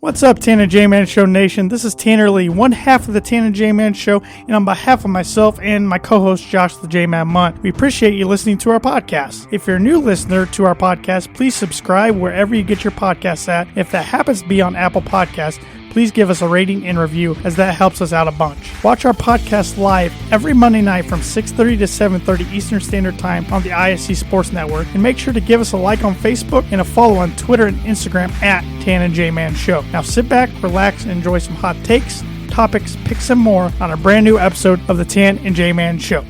What's up, Tanner J-Man Show Nation? This is Tanner Lee, one half of the Tanner J-Man Show, and on behalf of myself and my co-host Josh the J-Man Munt, we appreciate you listening to our podcast. If you're a new listener to our podcast, please subscribe wherever you get your podcasts at. If that happens to be on Apple Podcasts, please give us a rating and review, as that helps us out a bunch. Watch our podcast live every Monday night from 6:30 to 7:30 Eastern Standard Time on the ISC Sports Network, and make sure to give us a like on Facebook and a follow on Twitter and Instagram at Tan and J-Man Show. Now sit back, relax, and enjoy some hot takes, topics, picks, and more on a brand new episode of the Tan and J-Man Show.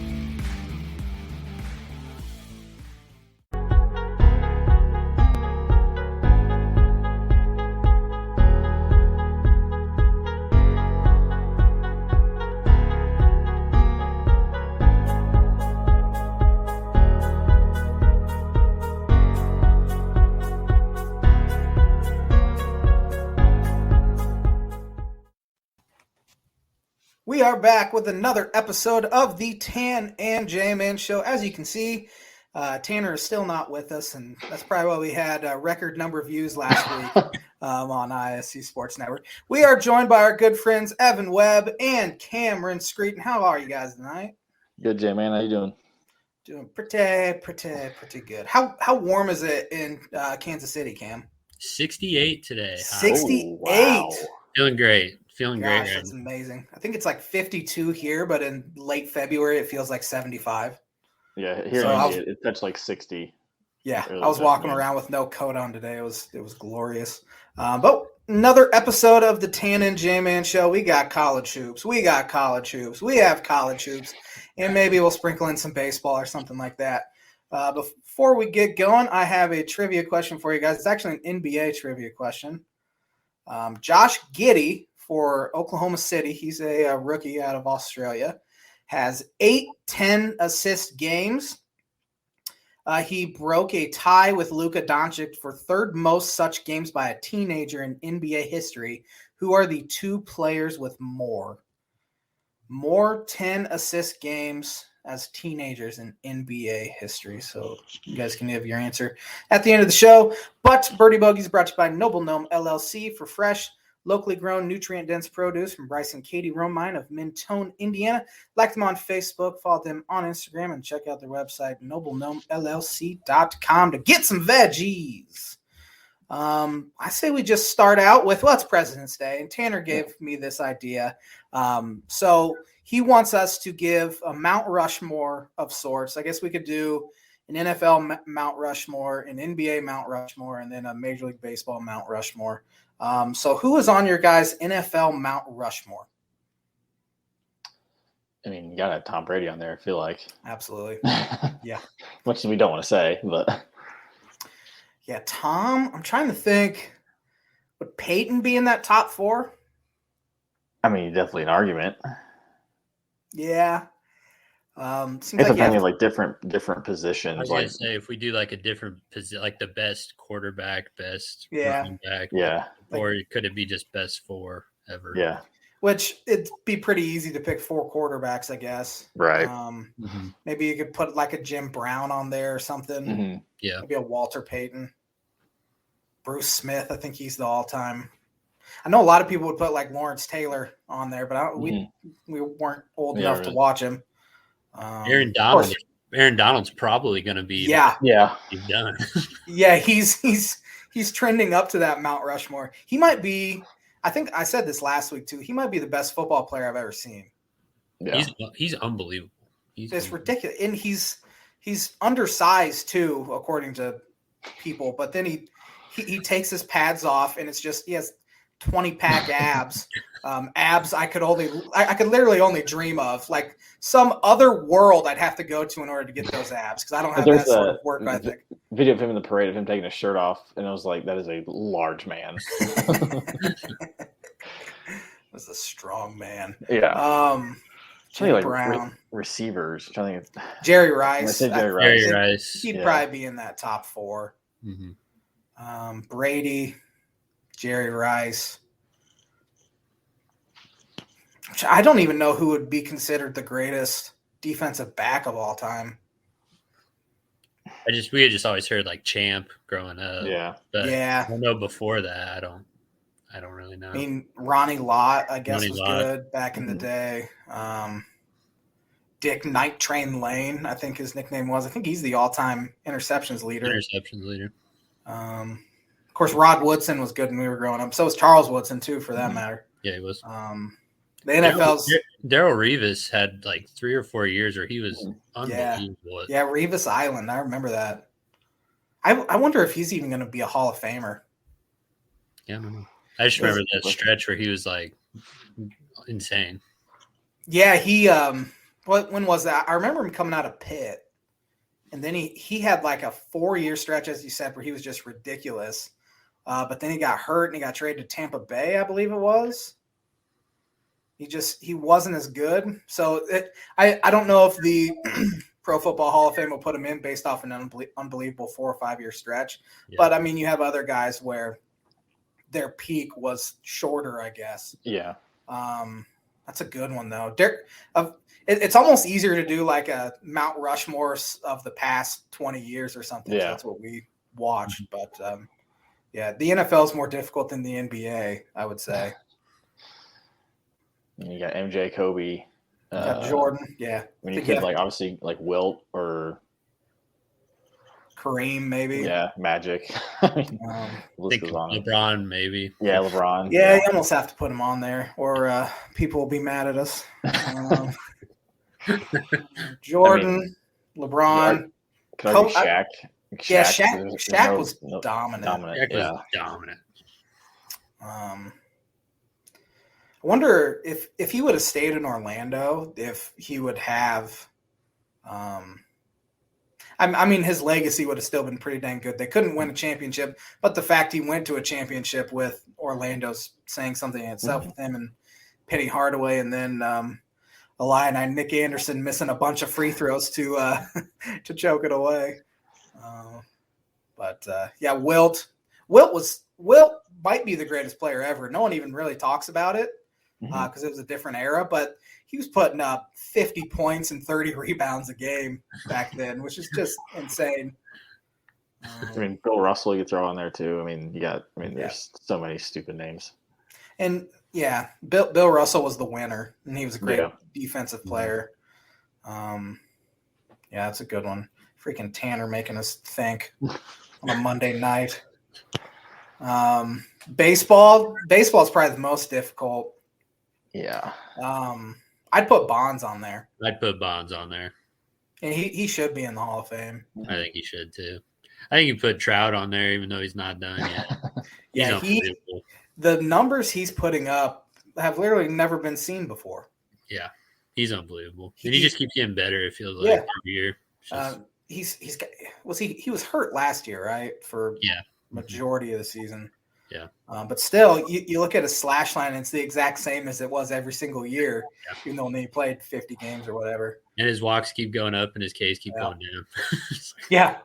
We are back with another episode of the Tan and J-Man Show. As you can see, Tanner is still not with us, and that's probably why we had a record number of views last week on ISC Sports Network. We are joined by our good friends Evan Webb and Cameron Screeton. How are you guys tonight? Good, J-Man. How you doing? Doing pretty good. How warm is it in Kansas City, Cam? 68 today. 68. Oh, wow. Feeling great. Feeling Gosh, great. that's amazing. I think it's like 52 here, but in late February it feels like 75. Yeah, here it touched like 60. Yeah, Really I was walking good, around with no coat on today. It was glorious. But another episode of the Tan and J-Man Show. We got college hoops. We have college hoops, and maybe we'll sprinkle in some baseball or something like that. Before we get going, I have a trivia question for you guys. It's actually an NBA trivia question. Josh Giddey for Oklahoma City, he's a rookie out of Australia, has 8 10-assist games. He broke a tie with Luka Doncic for third most such games by a teenager in NBA history. Who are the two players with more 10-assist games as teenagers in NBA history? So you guys can have your answer at the end of the show. But Birdie Bogey is brought to you by Noble Gnome LLC for fresh, locally grown, nutrient-dense produce from Bryce and Katie Romine of Mentone, Indiana. Like them on Facebook, follow them on Instagram, and check out their website, noblegnomellc.com, to get some veggies. I say we just start out with, well, it's President's Day, and Tanner gave me this idea. So he wants us to give a Mount Rushmore of sorts. I guess we could do an NFL Mount Rushmore, an NBA Mount Rushmore, and then a Major League Baseball Mount Rushmore. So who is on your guys' NFL Mount Rushmore? I mean, you got to have Tom Brady on there, I feel like. Absolutely. Yeah. Much as we don't want to say, but. Yeah, Tom, I'm trying to think. Would Peyton be in that top 4? I mean, definitely an argument. Yeah. It's depending like different positions. I was going to say, if we do like a different position, like the best quarterback, best running back, or could it be just best 4 ever? Yeah. Which it'd be pretty easy to pick 4 quarterbacks, I guess. Right. Maybe you could put like a Jim Brown on there or something. Mm-hmm. Yeah. Maybe a Walter Payton. Bruce Smith, I think he's the all-time. I know a lot of people would put like Lawrence Taylor on there, but we weren't old enough to watch him. Aaron Donald's probably going to be he's done. Yeah, he's trending up to that Mount Rushmore. He might be. I think I said this last week too. He might be the best football player I've ever seen. Yeah. He's unbelievable. It's ridiculous, and he's undersized too, according to people. But then he takes his pads off, and it's just he has 20-pack abs. Abs I could literally only dream of. Like some other world I'd have to go to in order to get those abs, because I don't have that sort of work ethic. Video of him in the parade of him taking his shirt off, and I was like, that is a large man. Was a strong man. Yeah. Jimmy Brown. Receivers. I'm trying to think Jerry Rice. Jerry Rice. He'd probably be in that top 4. Mm-hmm. Brady, Jerry Rice. I don't even know who would be considered the greatest defensive back of all time. We had just always heard like Champ growing up. Yeah. But I don't know before that. I I don't really know. I mean, Ronnie Lott, I guess, was Lott. good back in the day. Dick Night Train Lane, I think his nickname was. I think he's the all-time interceptions leader. Of course, Rod Woodson was good when we were growing up. So was Charles Woodson, too, for that matter. Yeah, he was. The NFL's Darrell Revis had like 3 or 4 years where he was unbelievable. Yeah, Revis Island. I remember that. I wonder if he's even going to be a Hall of Famer. Yeah, I just remember that stretch where he was like insane. Yeah, he when was that? I remember him coming out of Pitt, and then he had like a 4-year stretch, as you said, where he was just ridiculous. But then he got hurt and he got traded to Tampa Bay, I believe it was. He wasn't as good. So I don't know if the Pro Football Hall of Fame will put him in based off an unbelievable 4 or 5 year stretch. Yeah. But I mean, you have other guys where their peak was shorter, I guess. Yeah. That's a good one though. It's almost easier to do like a Mount Rushmore of the past 20 years or something. Yeah. So that's what we watched. But yeah, the NFL is more difficult than the NBA, I would say. You got MJ, Kobe. You got Jordan, yeah. When you could, like, obviously, like Wilt or Kareem, maybe. Yeah, Magic. LeBron, maybe. Yeah, LeBron. Yeah, you almost have to put him on there, or people will be mad at us. Jordan, LeBron. Kobe, Shaq. Yeah, Shaq was dominant. Shaq was dominant. I wonder if he would have stayed in Orlando, if he would have I mean, his legacy would have still been pretty dang good. They couldn't win a championship, but the fact he went to a championship with Orlando's saying something in itself with him and Penny Hardaway, and then Illini, Nick Anderson missing a bunch of free throws to choke it away. But yeah, Wilt might be the greatest player ever. No one even really talks about it because it was a different era, but he was putting up 50 points and 30 rebounds a game back then, which is just insane. I mean, Bill Russell you throw on there too. I mean, there's so many stupid names. And yeah, Bill Russell was the winner, and he was a great defensive player. Yeah, that's a good one. Freaking Tanner making us think on a Monday night. Baseball is probably the most difficult. Yeah. I'd put Bonds on there. And he should be in the Hall of Fame. I think he should too. I think you put Trout on there, even though he's not done yet. Yeah, the numbers he's putting up have literally never been seen before. Yeah, he's unbelievable, and he just keeps getting better. It feels like every year. He was hurt last year, right? For majority of the season. Yeah. But still, you look at a slash line, and it's the exact same as it was every single year, even though he played 50 games or whatever. And his walks keep going up, and his Ks keep going down. Yeah.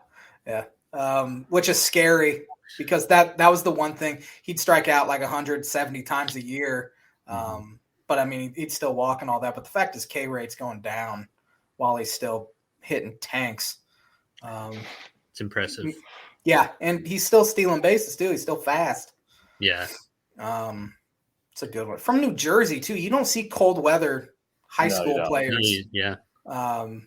Which is scary because that was the one thing. He'd strike out like 170 times a year. But, I mean, he'd still walk and all that. But the fact is K rate's going down while he's still hitting tanks. It's impressive. Yeah, and he's still stealing bases, too. He's still fast. Yeah. It's a good one. From New Jersey, too. You don't see cold weather high school players. Yeah. I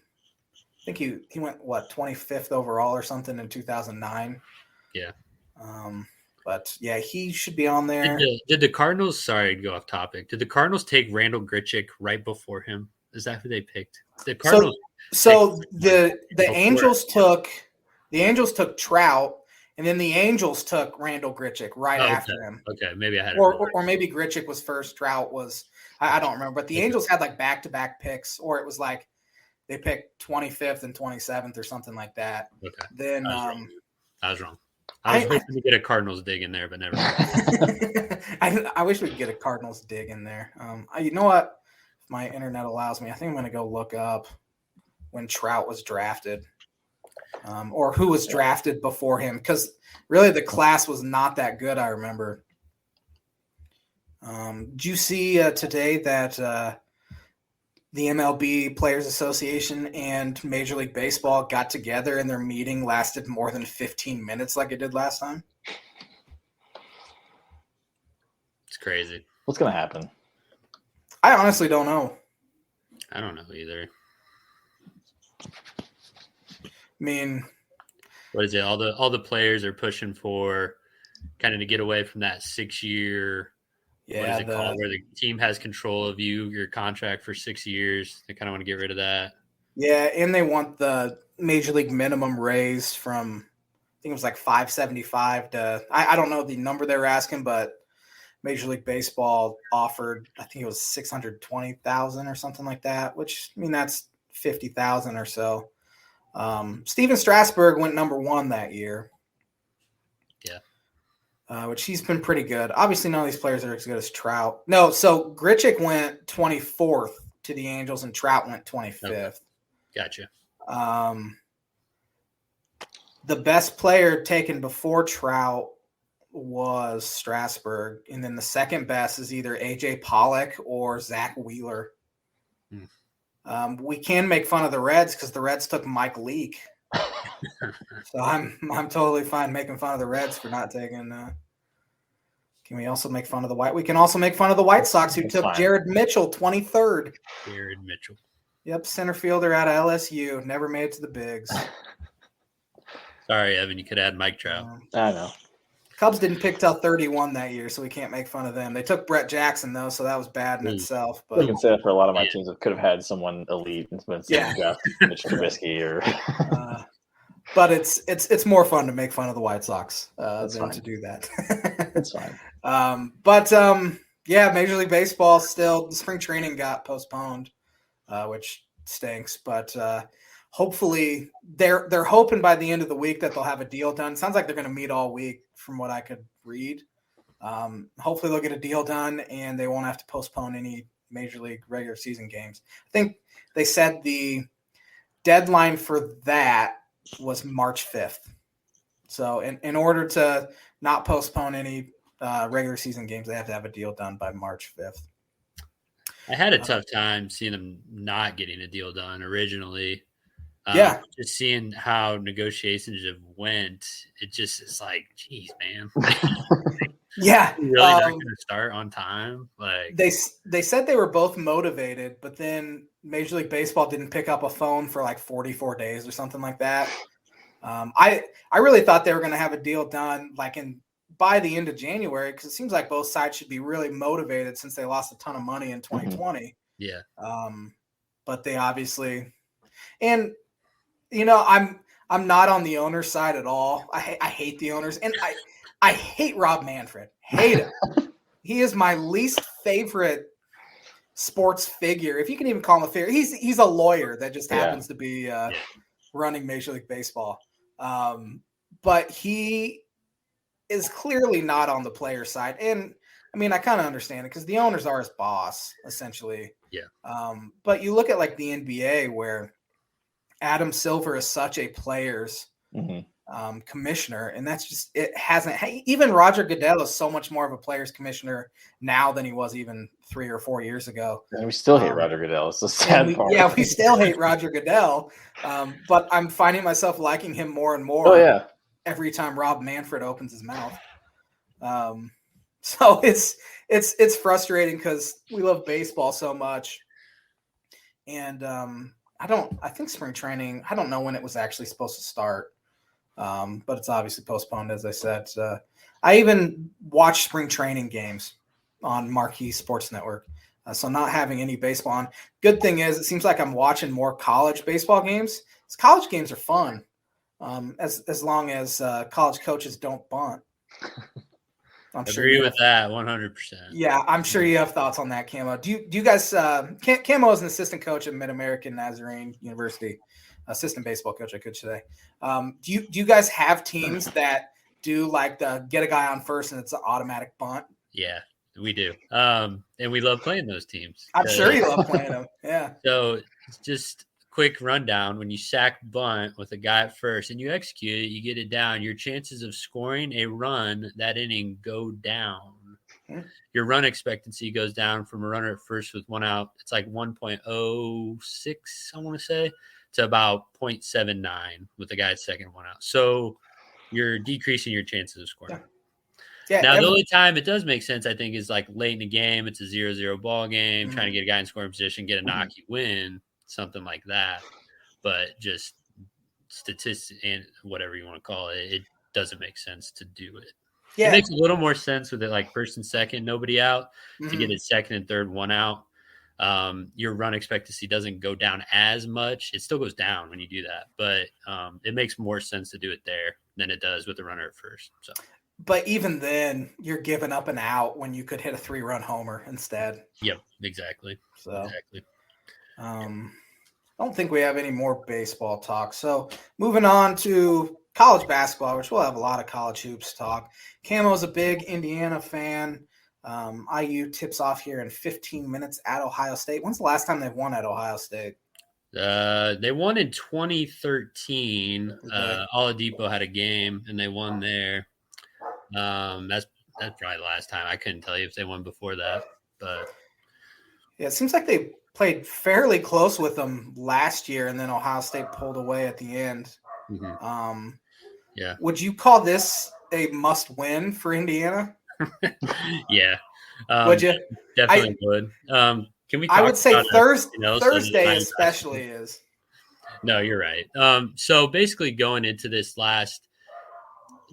think he went, 25th overall or something in 2009. Yeah. But, yeah, he should be on there. Did the Cardinals – sorry to go off topic. Did the Cardinals take Randall Grichuk right before him? Is that who they picked? The Cardinals. So the Angels took – The Angels took Trout, and then the Angels took Randall Grichuk after him. Okay, maybe I had it. Or maybe Grichuk was first, Trout was – I don't remember. But the Angels had like back-to-back picks, or it was like they picked 25th and 27th or something like that. Okay. Then I was wrong. I was hoping to get a Cardinals dig in there, but never mind. I wish we could get a Cardinals dig in there. You know what? If my internet allows me, I think I'm going to go look up when Trout was drafted. Or who was drafted before him, because really the class was not that good, I remember. Did you see today that the MLB Players Association and Major League Baseball got together and their meeting lasted more than 15 minutes like it did last time? crazy. What's going to happen? I honestly don't know. I don't know either. I mean, what is it? All the players are pushing for kind of to get away from that 6-year. Yeah, what is it called? Where the team has control of your contract for 6 years. They kind of want to get rid of that. Yeah, and they want the major league minimum raised from, I think it was like 575 to, I don't know the number they were asking, but Major League Baseball offered, I think it was 620,000 or something like that, which, I mean, that's 50,000 or so. Steven Strasburg went number 1 that year. Yeah. Which he's been pretty good. Obviously, none of these players are as good as Trout. No, so Grichuk went 24th to the Angels and Trout went 25th. Okay. Gotcha. The best player taken before Trout was Strasburg, and then the second best is either AJ Pollock or Zach Wheeler. We can make fun of the Reds because the Reds took Mike Leake, so I'm totally fine making fun of the Reds for not taking. Can we also make fun of the White? We can also make fun of the White Sox who took Jared Mitchell 23rd. Jared Mitchell. Yep, center fielder out of LSU, never made it to the bigs. Sorry, Evan, you could add Mike Trout. I know. Cubs didn't pick till 31 that year, so we can't make fun of them. They took Brett Jackson, though, so that was bad in itself. But I can say that for a lot of my teams. It could have had someone elite instead of Mitch Trubisky or. But it's more fun to make fun of the White Sox than to do that. That's fine. Yeah, Major League Baseball still the spring training got postponed, which stinks. But hopefully they're hoping by the end of the week that they'll have a deal done. Sounds like they're going to meet all week from what I could read. Hopefully they'll get a deal done and they won't have to postpone any Major League regular season games. I think they said the deadline for that was March 5th. So in order to not postpone any regular season games, they have to have a deal done by March 5th. I had a tough time seeing them not getting a deal done originally. Just seeing how negotiations have went, it's like, geez, man. Yeah. Really not going to start on time? Like they said they were both motivated, but then Major League Baseball didn't pick up a phone for like 44 days or something like that. I really thought they were going to have a deal done by the end of January because it seems like both sides should be really motivated since they lost a ton of money in 2020. Yeah. But they obviously – and, I'm not on the owner's side at all. I hate the owners. And I hate Rob Manfred. Hate him. He is my least favorite sports figure. If you can even call him a figure. He's a lawyer that just happens to be running Major League Baseball. But he is clearly not on the player side. And, I mean, I kind of understand it because the owners are his boss, essentially. Yeah. But you look at, like, the NBA where Adam Silver is such a player's commissioner, and that's just it hasn't – even Roger Goodell is so much more of a player's commissioner now than he was even 3 or 4 years ago. And we still hate Roger Goodell. It's the sad part. Yeah, we still hate Roger Goodell, but I'm finding myself liking him more and more every time Rob Manfred opens his mouth. So it's frustrating because we love baseball so much. And I think spring training, I don't know when it was actually supposed to start. But it's obviously postponed, as I said. I even watch spring training games on Marquee Sports Network. So not having any baseball on. Good thing is it seems like I'm watching more college baseball games. College games are fun as long as college coaches don't bunt. Agree with that 100%. Yeah, I'm sure you have thoughts on that, Camo. Do you guys Camo is an assistant coach at Mid-American Nazarene University. Assistant baseball coach, I could say. Do you guys have teams that do like the get a guy on first and it's an automatic bunt? Yeah, we do. And we love playing those teams. I'm sure you love playing them. Yeah. So just quick rundown. When you sack bunt with a guy at first and you execute it, you get it down, your chances of scoring a run that inning go down. Your run expectancy goes down from a runner at first with one out. It's like 1.06, I want to say, to about 0.79 with the guy at second, one out. So you're decreasing your chances of scoring. Yeah. Now, the only time it does make sense, I think, is like late in the game. It's a 0-0 ball game, Mm-hmm. trying to get a guy in scoring position, get a knock, you win, something like that. But just statistics and whatever you want to call it, it doesn't make sense to do it. Yeah. It makes a little more sense with it like first and second, nobody out, Mm-hmm. to get it second and third, one out. Your run expectancy doesn't go down as much. It still goes down when you do that, but it makes more sense to do it there than it does with the runner at first. So, but even then, you're giving up an out when you could hit a 3-run homer instead. Yep, exactly. So, exactly. I don't think we have any more baseball talk. So moving on to college basketball, which we'll have a lot of college hoops talk. Camo's a big Indiana fan. IU tips off here in 15 minutes at Ohio State. When's the last time they've won at Ohio State? They won in 2013. Okay. Oladipo had a game, and they won there. That's probably the last time. I couldn't tell you if they won before that, but yeah, it seems like they played fairly close with them last year, and then Ohio State pulled away at the end. Mm-hmm. Yeah. Would you call this a must-win for Indiana? Yeah. Would you? Definitely would. Can we? I would say Thursday especially is. No, you're right. So basically, going into this last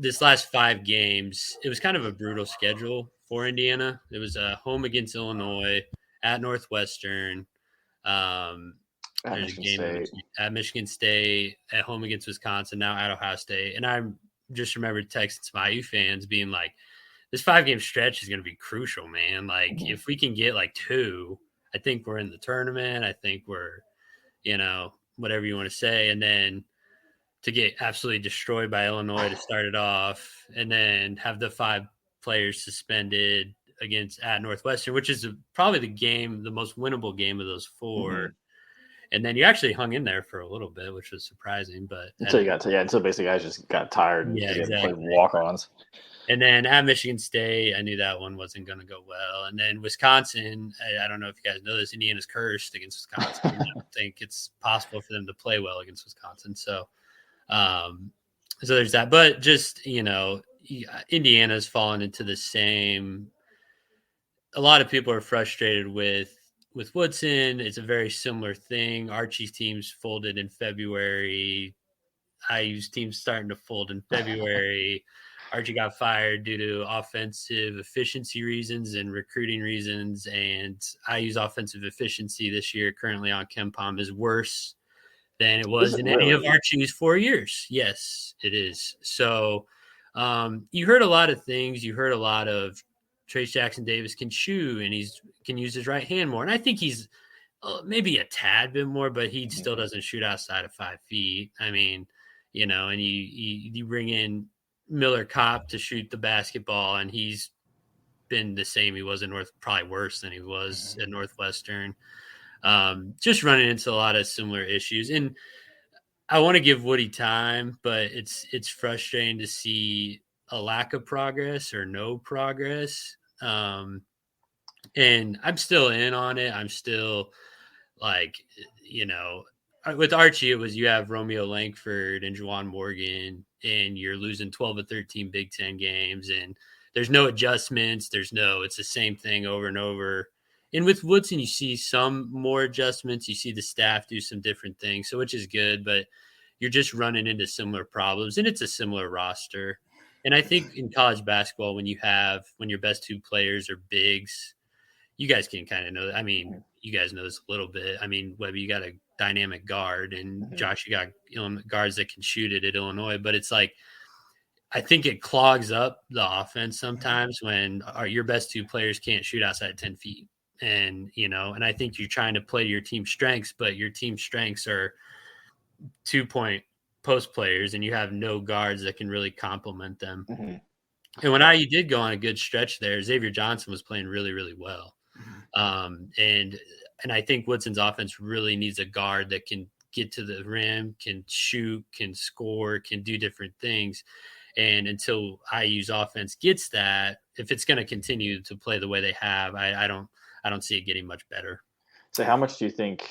5 games, it was kind of a brutal schedule for Indiana. It was a home against Illinois, at Northwestern, at Michigan State, at home against Wisconsin, now at Ohio State. And I just remember texting some IU fans being like, this 5-game stretch is going to be crucial, man. Like, if we can get like 2, I think we're in the tournament. I think we're, whatever you want to say. And then to get absolutely destroyed by Illinois to start it off, and then have the 5 players suspended at Northwestern, which is probably the most winnable game of those 4. Mm-hmm. And then you actually hung in there for a little bit, which was surprising. But until basically guys just got tired and exactly. played walk-ons. And then at Michigan State, I knew that one wasn't going to go well. And then Wisconsin, I don't know if you guys know this, Indiana's cursed against Wisconsin. I don't think it's possible for them to play well against Wisconsin. So there's that. But just, Indiana's fallen into the same. A lot of people are frustrated with Woodson. It's a very similar thing. Archie's teams folded in February. IU's team's starting to fold in February. Archie got fired due to offensive efficiency reasons and recruiting reasons, and IU's offensive efficiency this year currently on KenPom is worse than it was in any of Archie's 4 years. Yes, it is. So you heard a lot of things. You heard a lot of Trace Jackson Davis can shoot, and he can use his right hand more. And I think he's maybe a tad bit more, but he still doesn't shoot outside of 5 feet. I mean, and you bring in Miller Kopp to shoot the basketball, and he's been the same he was probably worse than he was at Northwestern. Just running into a lot of similar issues. And I want to give Woody time, but it's frustrating to see a lack of progress or no progress. And I'm still in on it. I'm still like, with Archie, it was you have Romeo Langford and Juwan Morgan, and you're losing 12 of 13 Big Ten games, and there's no adjustments. It's the same thing over and over. And with Woodson, you see some more adjustments. You see the staff do some different things, so which is good, but you're just running into similar problems, and it's a similar roster. And I think in college basketball, when your best 2 players are bigs, you guys can kind of know. I mean, you guys know this a little bit. I mean, Webby, you got a dynamic guard, and Josh, you got guards that can shoot it at Illinois. But it's like, I think it clogs up the offense sometimes when your best 2 players can't shoot outside 10 feet. And, and I think you're trying to play to your team's strengths, but your team's strengths are 2-point post players, and you have no guards that can really complement them. Mm-hmm. And when IU did go on a good stretch there, Xavier Johnson was playing really, really well. And I think Woodson's offense really needs a guard that can get to the rim, can shoot, can score, can do different things. And until IU's offense gets that, if it's going to continue to play the way they have, I don't see it getting much better. So how much do you think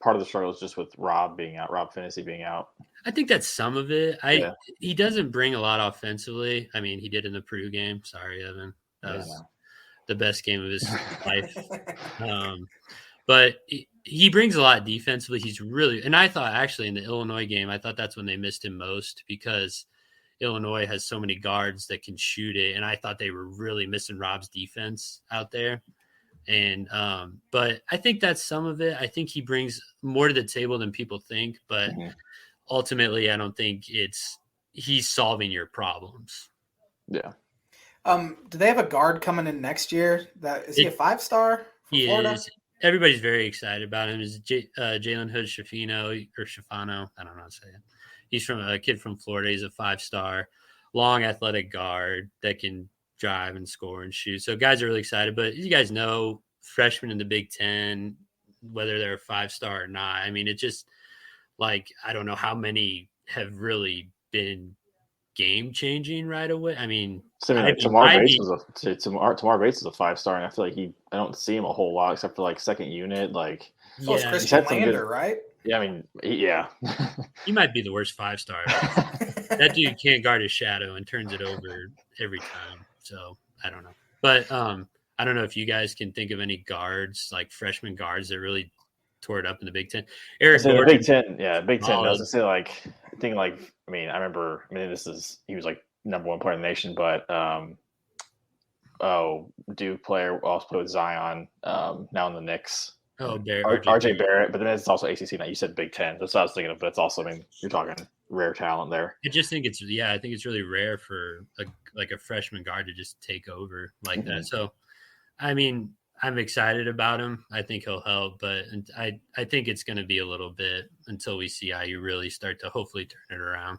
part of the struggle is just with Rob Finney being out? I think that's some of it. He doesn't bring a lot offensively. I mean, he did in the Purdue game. Sorry, Evan. That was the best game of his life. But he brings a lot defensively. He's really, and I thought actually in the Illinois game, I thought that's when they missed him most because Illinois has so many guards that can shoot it. And I thought they were really missing Rob's defense out there. And, but I think that's some of it. I think he brings more to the table than people think, but ultimately I don't think he's solving your problems. Yeah. Do they have a guard coming in next year? Is he a 5-star from Florida? Is. Everybody's very excited about him. Is Jalen Hood Schifano? I don't know how to say it. He's from a kid from Florida. He's a 5-star, long athletic guard that can drive and score and shoot. So guys are really excited. But you guys know, freshmen in the Big Ten, whether they're a 5-star or not. I mean, it's just like I don't know how many have really been game changing right away. I mean, Tamar Bates is a 5-star, and I feel like I don't see him a whole lot except for like second unit. Like, it's Christian Lander, right? Yeah, I mean, yeah. He might be the worst 5-star. That dude can't guard his shadow and turns it over every time. So I don't know, but I don't know if you guys can think of any guards, like freshman guards, that really tore it up in the Big Ten. Eric Gordon, Big Ten. Yeah, Big Ten doesn't say like. I remember. He was like number 1 player in the nation, but Duke player also played with Zion. Now in the Knicks. RJ Barrett, but then it's also ACC now. You said Big Ten. That's what I was thinking of, but it's also, you're talking rare talent there. I just think I think it's really rare for a freshman guard to just take over like that. So, I mean, I'm excited about him. I think he'll help, but I think it's going to be a little bit until we see how you really start to hopefully turn it around.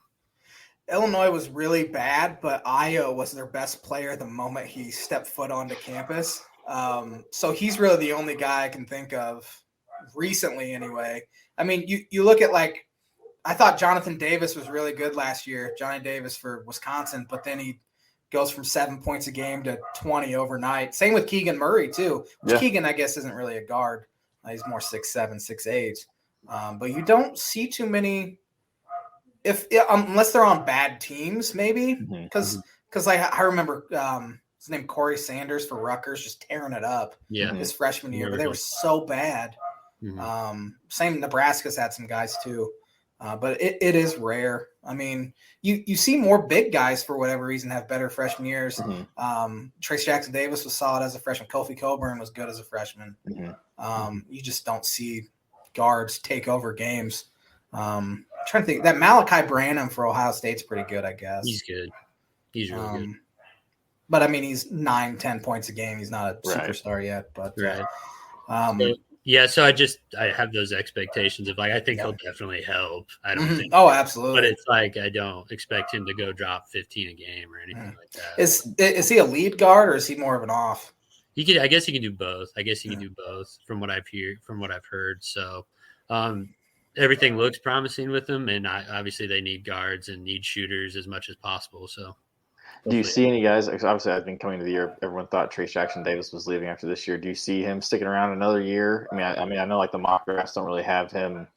Illinois was really bad, but Io was their best player the moment he stepped foot onto campus. So he's really the only guy I can think of recently anyway. I mean, you look at I thought Jonathan Davis was really good last year, Johnny Davis for Wisconsin, but then he goes from 7 points a game to 20 overnight. Same with Keegan Murray too, which Keegan, I guess, isn't really a guard. He's more 6'7", 6'8". But you don't see too many unless they're on bad teams, maybe. Because I remember his name Corey Sanders for Rutgers just tearing it up his freshman year, but they were so bad. Same, Nebraska's had some guys too. But it is rare. I mean, you see more big guys for whatever reason have better freshman years. Trace Jackson Davis was solid as a freshman. Kofi Coburn was good as a freshman. You just don't see guards take over games. I'm trying to think. That Malachi Branham for Ohio State's pretty good, I guess. He's good. He's really good. But, I mean, he's 9-10 points a game. He's not a superstar yet. But so I have those expectations of I think he'll definitely help. I don't think. Oh, absolutely. But it's I don't expect him to go drop 15 a game or anything like that. Is he a lead guard or is he more of an off? I guess he can do both. From what I've heard. So everything looks promising with him, and obviously they need guards and need shooters as much as possible. So. Do you see any guys? Obviously, I think coming into the year, everyone thought Trace Jackson Davis was leaving after this year. Do you see him sticking around another year? I mean, I know the mock drafts don't really have him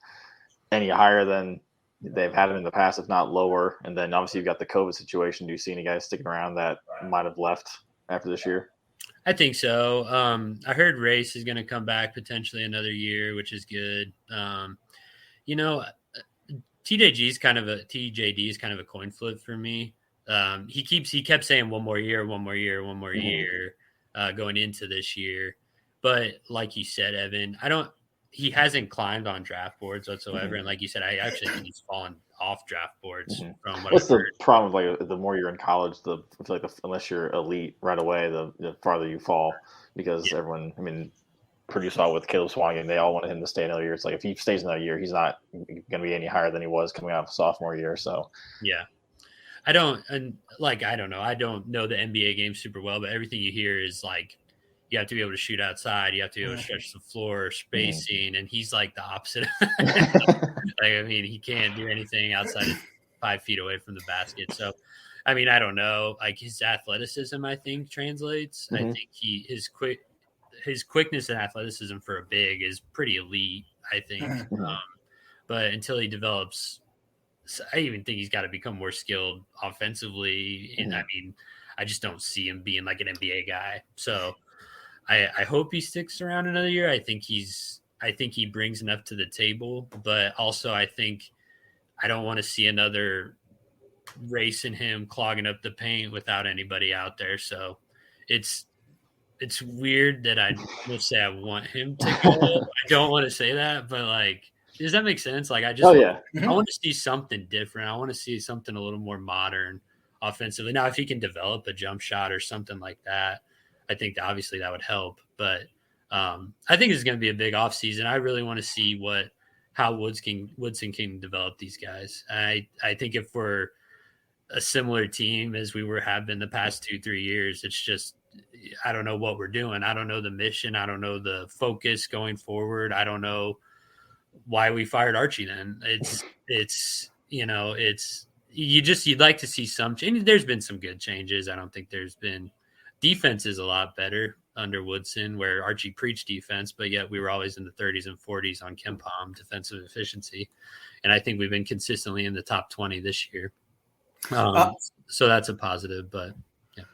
any higher than they've had him in the past, if not lower. And then obviously you've got the COVID situation. Do you see any guys sticking around that might have left after this year? I think so. I heard Race is going to come back potentially another year, which is good. TJD is kind of a coin flip for me. He kept saying one more year going into this year. But like you said, Evan, he hasn't climbed on draft boards whatsoever. And like you said, I actually think he's fallen off draft boards from what What's the problem? The more you're in college, unless you're elite right away, the farther you fall because everyone, Purdue saw with Caleb Swanigan, they all wanted him to stay another year. It's if he stays another year, he's not going to be any higher than he was coming out of sophomore year. So, yeah. I don't know. I don't know the NBA game super well, but everything you hear is you have to be able to shoot outside. You have to be able to stretch the floor, spacing, and he's the opposite. He can't do anything outside of 5 feet away from the basket. So, I don't know. His athleticism, I think, translates. I think his quickness and athleticism for a big is pretty elite, I think. But until he develops I even think he's got to become more skilled offensively. And I mean, I just don't see him being like an NBA guy. So I hope he sticks around another year. I think he brings enough to the table, but also I think I don't want to see another race in him clogging up the paint without anybody out there. So it's weird that I almost say I want him to go. I don't want to say that, but like, does that make sense? Like, I just I want to see something different. I want to see something a little more modern offensively. Now, if he can develop a jump shot or something like that, I think obviously that would help. But I think it's going to be a big offseason. I really want to see how Woodson can develop these guys. I think if we're a similar team as we have been the past 2-3 years, it's just, I don't know what we're doing. I don't know the mission. I don't know the focus going forward. I don't know why we fired Archie then. You'd like to see some change. There's been some good changes. I don't think there's been defense is a lot better under Woodson, where Archie preached defense, but yet we were always in the 30s and 40s on KenPom defensive efficiency. And I think we've been consistently in the top 20 this year. So that's a positive, but yeah.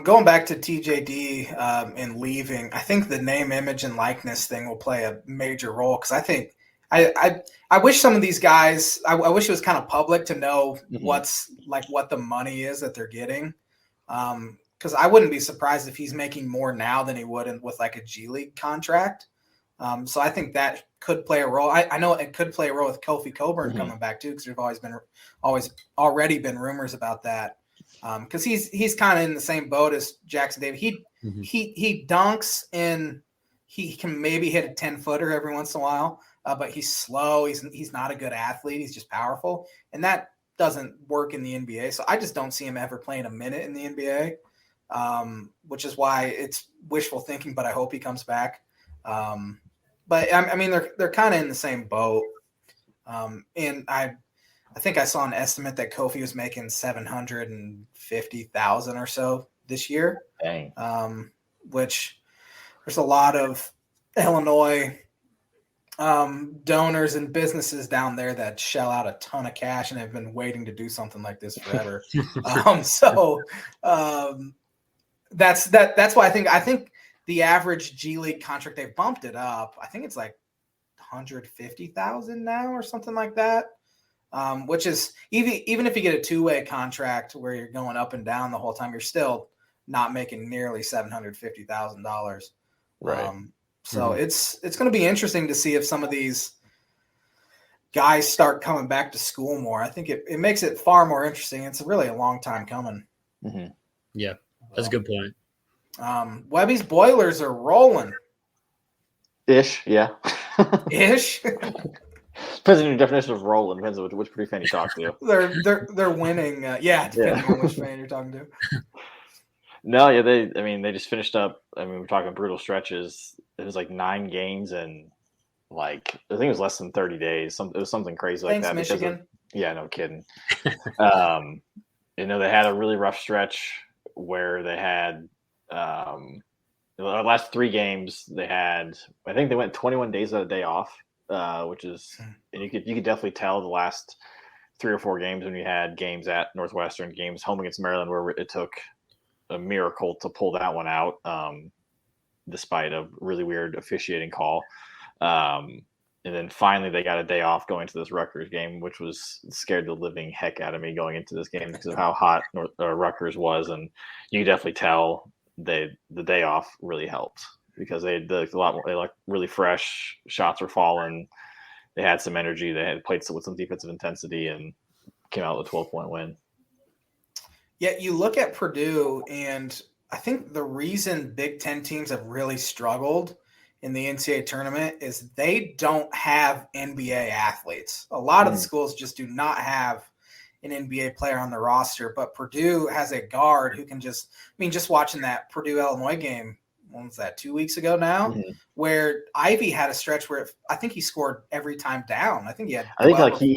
Going back to TJD and leaving, I think the name, image, and likeness thing will play a major role, because I think I wish some of these guys, I wish it was kind of public to know what the money is that they're getting. Because I wouldn't be surprised if he's making more now than he would with like a G League contract. So I think that could play a role. I know it could play a role with Kofi Coburn coming back too, because there's already been rumors about that. Because he's kind of in the same boat as Jackson Davis. He dunks and he can maybe hit a 10-footer every once in a while, but he's slow. He's not a good athlete. He's just powerful, and that doesn't work in the NBA. So I just don't see him ever playing a minute in the NBA, which is why it's wishful thinking. But I hope he comes back. But I mean, they're kind of in the same boat, and I think I saw an estimate that Kofi was making $750,000 or so this year. Dang. Which there's a lot of Illinois donors and businesses down there that shell out a ton of cash and have been waiting to do something like this forever. That's why I think the average G League contract, they've bumped it up. I think it's like $150,000 now or something like that. Which is even if you get a two-way contract where you're going up and down the whole time, you're still not making nearly $750,000. Right. So it's going to be interesting to see if some of these guys start coming back to school more. I think it makes it far more interesting. It's really a long time coming. Mm-hmm. Yeah, that's a good point. Webby's Boilers are rolling. Ish, yeah. Ish. Depends on your definition of rolling. Depends on which pretty fan you talk to. They're winning. Depending on which fan you're talking to. No, yeah, they just finished up. I mean, we're talking brutal stretches. It was like 9 games and like I think it was less than 30 days. It was something crazy like that. Michigan. Yeah, no kidding. They had a really rough stretch where they had the last 3 games they had. I think they went 21 days without a day off. Which is, and you could definitely tell the last 3 or 4 games when you had games at Northwestern, games home against Maryland, where it took a miracle to pull that one out, despite a really weird officiating call. And then finally they got a day off going to this Rutgers game, which scared the living heck out of me going into this game because of how hot Rutgers was, and you could definitely tell the day off really helped. Because they looked a lot more, they looked really fresh. Shots were falling. They had some energy. They had played with some defensive intensity and came out with a 12-point win. Yeah, you look at Purdue, and I think the reason Big Ten teams have really struggled in the NCAA tournament is they don't have NBA athletes. A lot of the schools just do not have an NBA player on the roster, but Purdue has a guard who can just watching that Purdue-Illinois game, when was that, 2 weeks ago now, where Ivy had a stretch where I think he scored every time down. I think he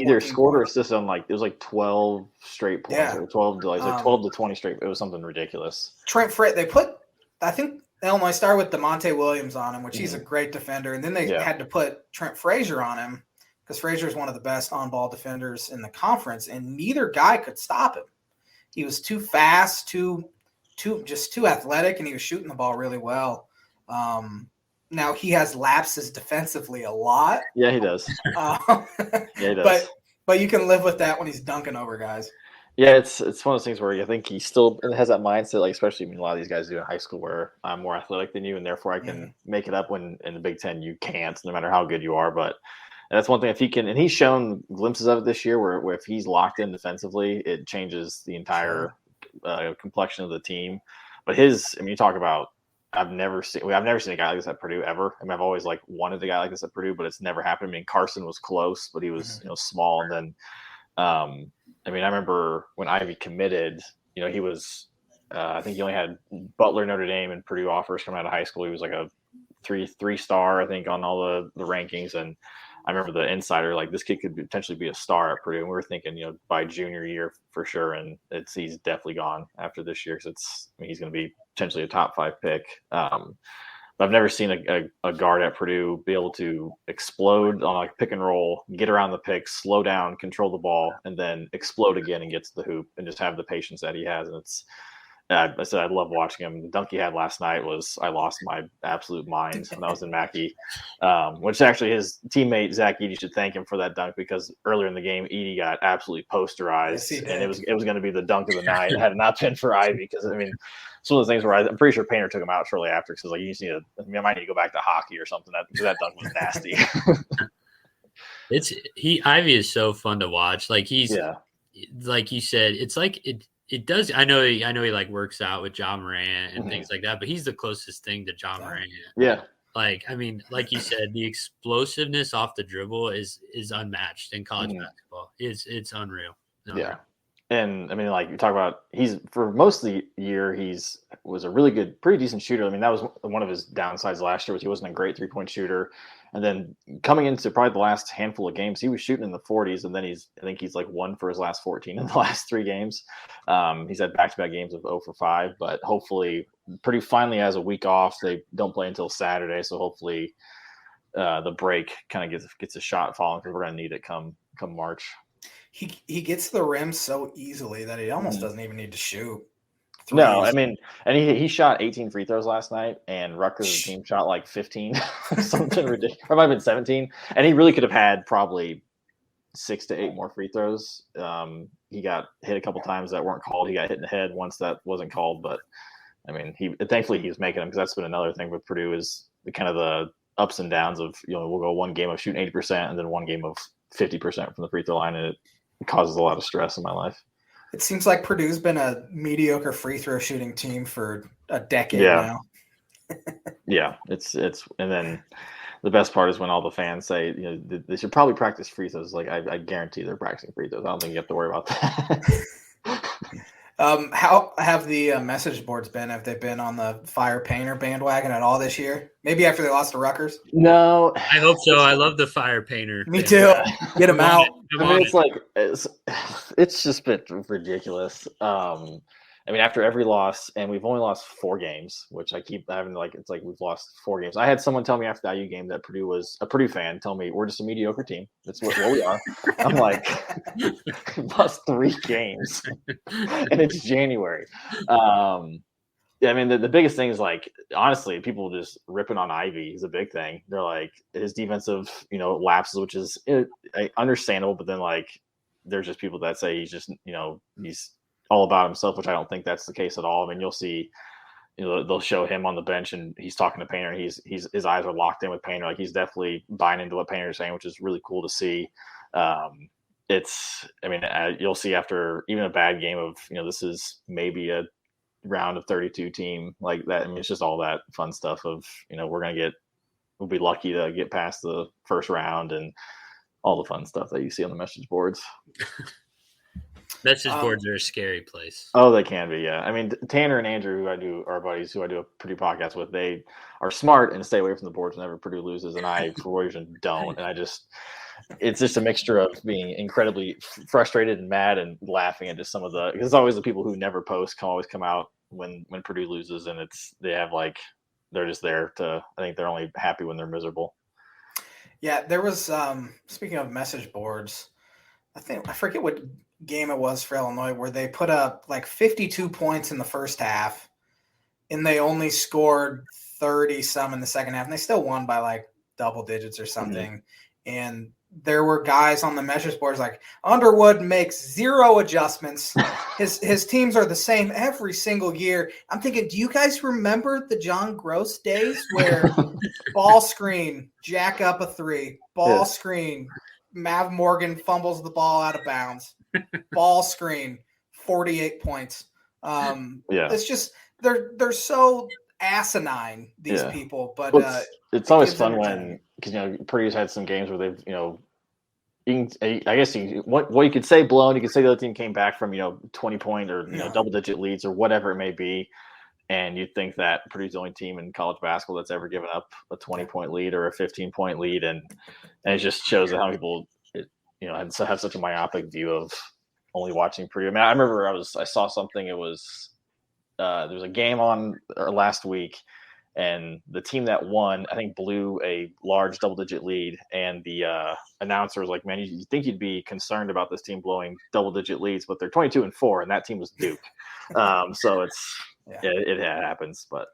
either scored or assisted on it was like 12 straight points or 12 to 20 straight. It was something ridiculous. Trent Fritz, I think Illinois started with DeMonte Williams on him, which he's a great defender. And then they had to put Trent Frazier on him, because Frazier is one of the best on-ball defenders in the conference, and neither guy could stop him. He was too fast, too athletic, and he was shooting the ball really well. Now he has lapses defensively a lot. Yeah, he does. Yeah, he does. But you can live with that when he's dunking over guys. Yeah, it's one of those things where I think he still has that mindset, like especially a lot of these guys do in high school, where I'm more athletic than you, and therefore I can make it up when in the Big Ten you can't, no matter how good you are. But that's one thing, if he can, and he's shown glimpses of it this year, where if he's locked in defensively, it changes the entire complexion of the team. But you talk about, I've never seen a guy like this at Purdue ever. I mean, I've always wanted a guy like this at Purdue, but it's never happened. I mean, Carson was close, but he was small, and then. I remember when Ivy committed, he was, I think he only had Butler, Notre Dame, and Purdue offers coming out of high school. He was like a three-star, I think, on all the rankings. And I remember the insider, this kid could potentially be a star at Purdue. And we were thinking, by junior year for sure. And he's definitely gone after this year, because he's going to be potentially a top 5 pick. I've never seen a guard at Purdue be able to explode on pick and roll, get around the pick, slow down, control the ball, and then explode again and get to the hoop, and just have the patience that he has. And I said I love watching him. The dunk he had last night I lost my absolute mind when I was in Mackey, which actually his teammate Zach Edey should thank him for that dunk, because earlier in the game Edey got absolutely posterized, and it was going to be the dunk of the night. Had it not been for Ivy, because it's one of those things where I'm pretty sure Painter took him out shortly after, because you just I might need to go back to hockey or something. That dunk was nasty. Ivy is so fun to watch. Like you said, it's it does. I know he works out with John Morant and things like that, but he's the closest thing to John Morant. Yeah. Like you said, the explosiveness off the dribble is unmatched in college basketball. It's unreal. Yeah. And you talk about, he's, for most of the year, was a really good, pretty decent shooter. That was one of his downsides last year, was he wasn't a great 3-point shooter. And then coming into probably the last handful of games, he was shooting in the 40s, and then I think he's 1 for his last 14 in the last 3 games. He's had back-to-back games of 0 for 5, but hopefully Purdue finally has a week off. They don't play until Saturday, so hopefully the break kind of gets a shot falling, because we're going to need it come March. He gets to the rim so easily that he almost doesn't even need to shoot. Threes. No, and he shot 18 free throws last night, and Rutgers' team shot 15, something ridiculous. Or it might have been 17, and he really could have had probably 6 to 8 more free throws. He got hit a couple times that weren't called. He got hit in the head once that wasn't called, but thankfully he was making them, because that's been another thing with Purdue, is the ups and downs of we'll go one game of shooting 80% and then one game of 50% from the free throw line, and it causes a lot of stress in my life. It seems like Purdue's been a mediocre free throw shooting team for a decade now. Yeah, it's and then the best part is when all the fans say they should probably practice free throws. I guarantee they're practicing free throws. I don't think you have to worry about that. How have the message boards been? Have they been on the Fire Painter bandwagon at all this year? Maybe after they lost to Rutgers? No. I hope so. I love the Fire Painter. Me too. Get them out. It's just been ridiculous. After every loss, and we've only lost 4 games, which I keep having we've lost 4 games. I had someone tell me after the IU game that Purdue was a Purdue fan, tell me we're just a mediocre team. That's what we are. I'm we lost 3 games, and it's January. The biggest thing is honestly, people just ripping on Ivy is a big thing. They're his defensive, lapses, which is understandable, but then there's just people that say he's just, he's all about himself, which I don't think that's the case at all. You'll see, they'll show him on the bench and he's talking to Painter, and his eyes are locked in with Painter. He's definitely buying into what Painter is saying, which is really cool to see. You'll see after even a bad game of, this is maybe a round of 32 team like that. It's just all that fun stuff of, we'll be lucky to get past the first round and all the fun stuff that you see on the message boards. Message boards are a scary place. Oh, they can be, yeah. Tanner and Andrew, our buddies who I do a Purdue podcast with, they are smart and stay away from the boards whenever Purdue loses, and I, for whatever reason, don't. And it's just a mixture of being incredibly frustrated and mad and laughing at just some of because it's always the people who never post always come out when Purdue loses, and they're just there to, I think they're only happy when they're miserable. Yeah, there was speaking of message boards, I forget what game it was for Illinois where they put up like 52 points in the first half and they only scored 30 some in the second half and they still won by like double digits or something. And there were guys on the message boards like Underwood makes 0 adjustments. His teams are the same every single year. I'm thinking, do you guys remember the John Gross days where ball screen, jack up a 3, ball screen, Mav Morgan fumbles the ball out of bounds, ball screen, 48 points. It's just they're so asinine, these people. But it's always fun when, because Purdue's had some games where they've I guess what you could say blown. You could say the other team came back from 20-point or double digit leads or whatever it may be. And you'd think that Purdue's the only team in college basketball that's ever given up a 20-point lead or a 15-point lead, and it just shows how people, have such a myopic view of only watching Purdue. I mean, I remember I saw something. It was there was a game on last week, and the team that won, I think, blew a large double-digit lead, and the announcer was like, "Man, you think you'd be concerned about this team blowing double-digit leads, but they're 22-4, and that team was Duke." So it's. Yeah, it happens, but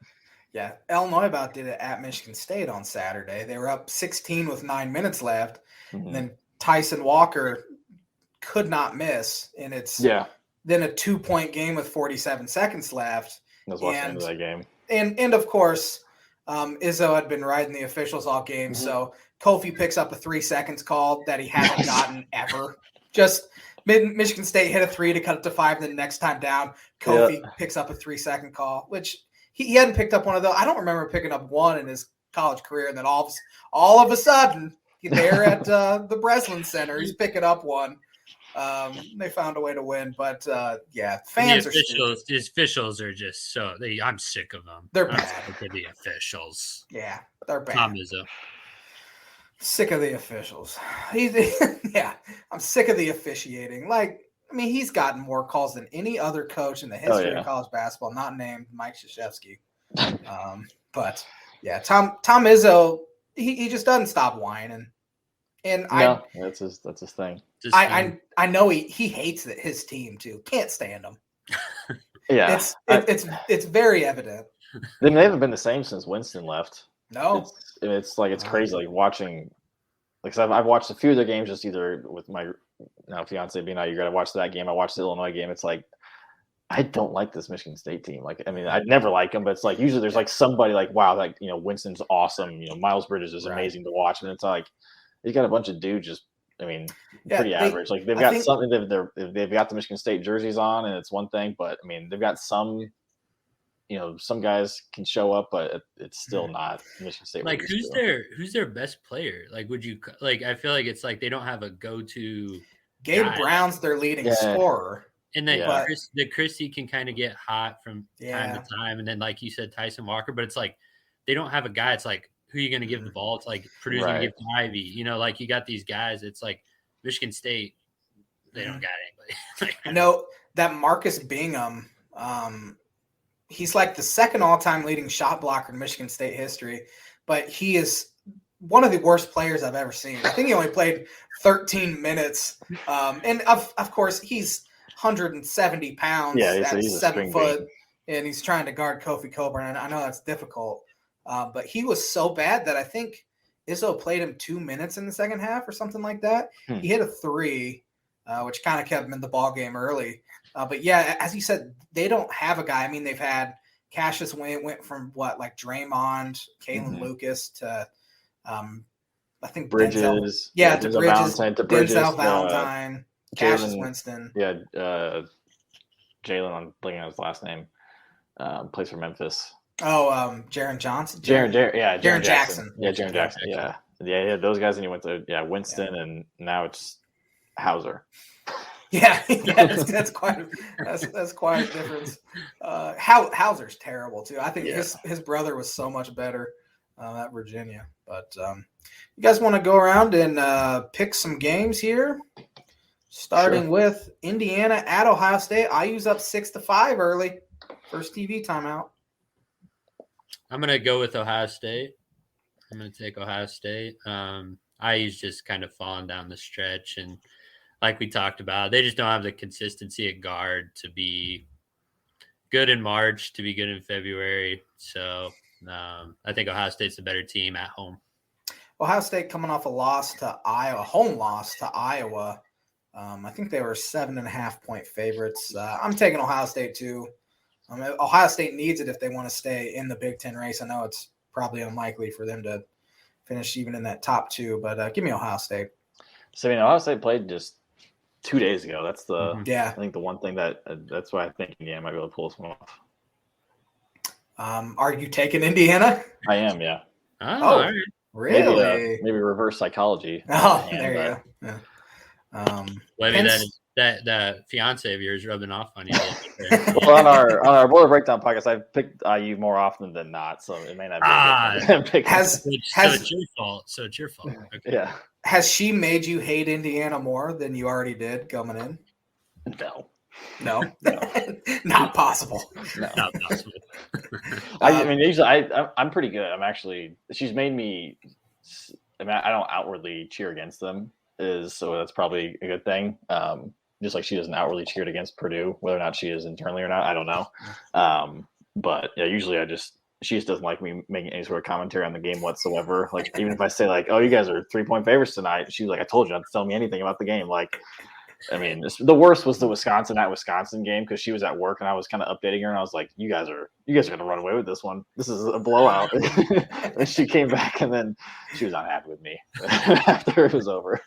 yeah, Illinois about did it at Michigan State on Saturday. They were up 16 with 9 minutes left, and then Tyson Walker could not miss, and it's then a 2-point game with 47 seconds left. I was watching the end of that game, and of course, Izzo had been riding the officials all game, so Kofi picks up a 3 seconds call that he hasn't gotten ever. Just Michigan State hit a 3 to cut it to 5. Then next time down, Kofi picks up a 3-second call, which he hadn't picked up one of those. I don't remember picking up one in his college career. And then all of a sudden, there at the Breslin Center, he's picking up one. They found a way to win, but fans are stupid. The officials are just I'm sick of them. They're bad. Sick of the officials. Yeah, they're bad. Tom Izzo. Sick of the officials. I'm sick of the officiating. He's gotten more calls than any other coach in the history of college basketball, not named Mike Krzyzewski. But yeah, Tom Izzo, he just doesn't stop whining. And that's his thing. I know he hates his team too. Can't stand them. Yeah, it's very evident. They haven't been the same since Winston left. No, it's crazy. Like watching, I've watched a few of their games just either with my fiance being out. You got to watch that game. I watched the Illinois game. It's like I don't like this Michigan State team. I'd never like them, but it's like usually there's somebody wow, Winston's awesome. Miles Bridges is amazing to watch, and it's like he's got a bunch of dudes just. Pretty average. They've got something. They've got the Michigan State jerseys on, and it's one thing. But they've got some. Some guys can show up, but it's still not Michigan State. Who's their best player? Would you I feel like it's they don't have a go-to. Gabe Brown's their leading scorer, and then Christie can kind of get hot from time to time, and then like you said, Tyson Walker. But it's they don't have a guy. It's who are you going to give the ball? It's Purdue's going to give to Ivy. You got these guys. It's Michigan State. They don't got anybody. I know that Marcus Bingham. He's the second all-time leading shot blocker in Michigan State history, but he is one of the worst players I've ever seen. I think he only played 13 minutes. And of course, he's 170 pounds at 7 foot, and he's trying to guard Kofi Coburn. And I know that's difficult, but he was so bad that I think Izzo played him 2 minutes in the second half or something like that. He hit a 3, which kind of kept him in the ball game early. But yeah, as you said, they don't have a guy. They've had Cassius went from Draymond, Kalen Lucas to I think Bridges. Denzel, to Bridges, Denzel Valentine, Cassius Winston. Yeah, Jalen, I'm blanking on his last name. Plays for Memphis. Oh, Jaren Johnson. Jaren Jackson. Yeah, Jaren Jackson. Yeah. Those guys, and he went to Winston, and now it's Hauser. That's quite a difference. Hauser's terrible too. I think his brother was so much better at Virginia. But you guys want to go around and pick some games here, starting with Indiana at Ohio State. IU's up 6-5 early. First TV timeout. I'm gonna go with Ohio State. I'm gonna take Ohio State. IU's just kind of fallen down the stretch, and like we talked about, they just don't have the consistency at guard to be good in March, to be good in February. So I think Ohio State's a better team at home. Ohio State coming off a loss to Iowa, home loss to Iowa. I think they were 7.5-point favorites. I'm taking Ohio State too. Ohio State needs it if they want to stay in the Big Ten race. I know it's probably unlikely for them to finish even in that top 2, but give me Ohio State. So, Ohio State played just 2 days ago. That's Yeah. I think the one thing that's why I think Indiana might be able to pull this one off. Are you taking Indiana? I am, yeah. Oh, all right. Really? Maybe reverse psychology. Oh, there you go. Yeah. Maybe that fiance of yours rubbing off on you. Well, on our Boiler Breakdown podcast, I've picked IU more often than not, so it may not be. So it's your fault. Okay. Yeah. Has she made you hate Indiana more than you already did coming in? No. Not possible. No. Not possible. Usually I'm pretty good. She's made me. I don't outwardly cheer against them, so that's probably a good thing. Just like she doesn't outwardly cheer against Purdue, whether or not she is internally or not, I don't know. But yeah, usually she just doesn't like me making any sort of commentary on the game whatsoever. Like, even if I say like, "Oh, you guys are 3-point favorites tonight," she's like, "I told you not to tell me anything about the game." Like, the worst was the Wisconsin game because she was at work and I was kind of updating her and I was like, "You guys are gonna run away with this one. This is a blowout." And she came back and then she was not happy with me after it was over.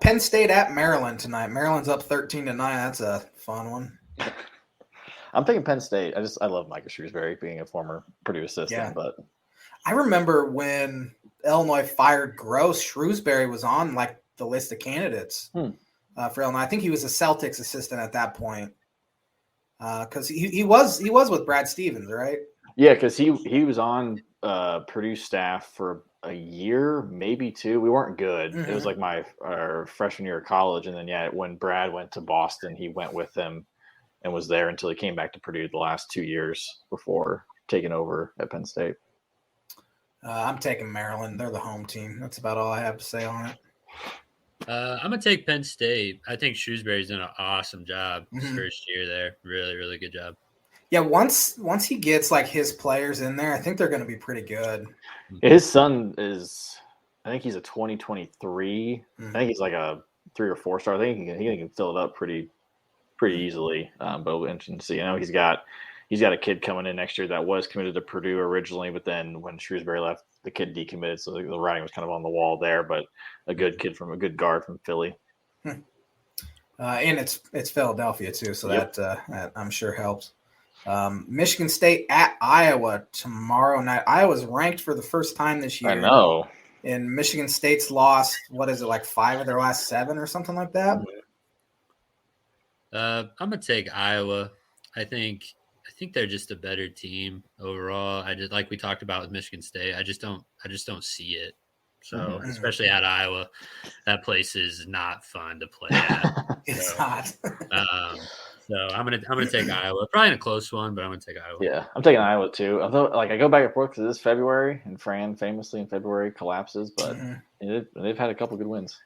Penn State at Maryland tonight. Maryland's up 13-9. That's a fun one. I'm thinking Penn State. I love Micah Shrewsbury being a former Purdue assistant. Yeah. But I remember when Illinois fired Gross, Shrewsbury was on like the list of candidates for Illinois. I think he was a Celtics assistant at that point because he was with Brad Stevens, right? Yeah, because he was on Purdue staff for a year, maybe 2. We weren't good. Mm-hmm. It was like our freshman year of college, and then when Brad went to Boston, he went with him and was there until he came back to Purdue the last 2 years before taking over at Penn State. I'm taking Maryland. They're the home team. That's about all I have to say on it. I'm going to take Penn State. I think Shrewsbury's done an awesome job his first year there. Really, really good job. Yeah, once he gets like his players in there, I think they're going to be pretty good. His son I think he's a 2023. I think he's like a 3 or 4 star. I think he can fill it up pretty easily. But it'll be interesting to see. He's got a kid coming in next year that was committed to Purdue originally, but then when Shrewsbury left, the kid decommitted, so the writing was kind of on the wall there. But a good guard from Philly. And it's Philadelphia too, so that I'm sure helps. Michigan State at Iowa tomorrow night. Iowa's ranked for the first time this year. I know. And Michigan State's lost, what is it, like 5 of their last 7 or something like that? I'm gonna take Iowa. I think they're just a better team overall. I just, like we talked about with Michigan State, I just don't see it. So especially at Iowa, that place is not fun to play at. It's not. So I'm gonna take Iowa. Probably in a close one, but I'm gonna take Iowa. Yeah, I'm taking Iowa too. Although, I go back and forth because it is February, and Fran famously in February collapses, but they've had a couple good wins.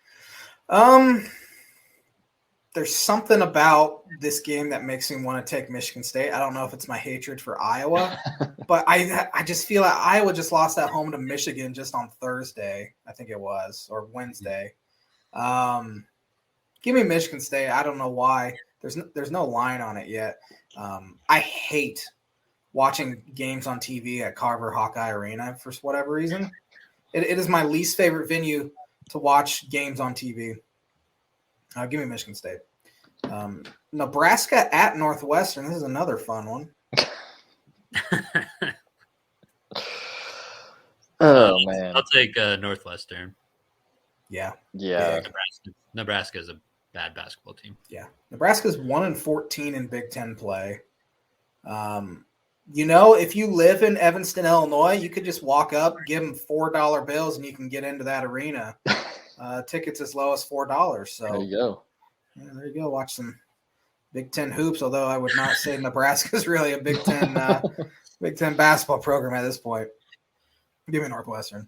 There's something about this game that makes me want to take Michigan State. I don't know if it's my hatred for Iowa, but I just feel like Iowa just lost at home to Michigan just on Thursday, I think it was, or Wednesday. Give me Michigan State. I don't know why. There's no line on it yet. I hate watching games on TV at Carver Hawkeye Arena for whatever reason. It is my least favorite venue to watch games on TV. Give me Michigan State. Nebraska at Northwestern. This is another fun one. Oh, man. I'll take Northwestern. Yeah. Nebraska is a bad basketball team. Yeah. Nebraska's 1-14 in Big Ten play. If you live in Evanston, Illinois, you could just walk up, give them $4 bills, and you can get into that arena. Tickets as low as $4. So there you go. Yeah, there you go. Watch some Big Ten hoops. Although I would not say Nebraska is really a Big Ten basketball program at this point. Give me Northwestern.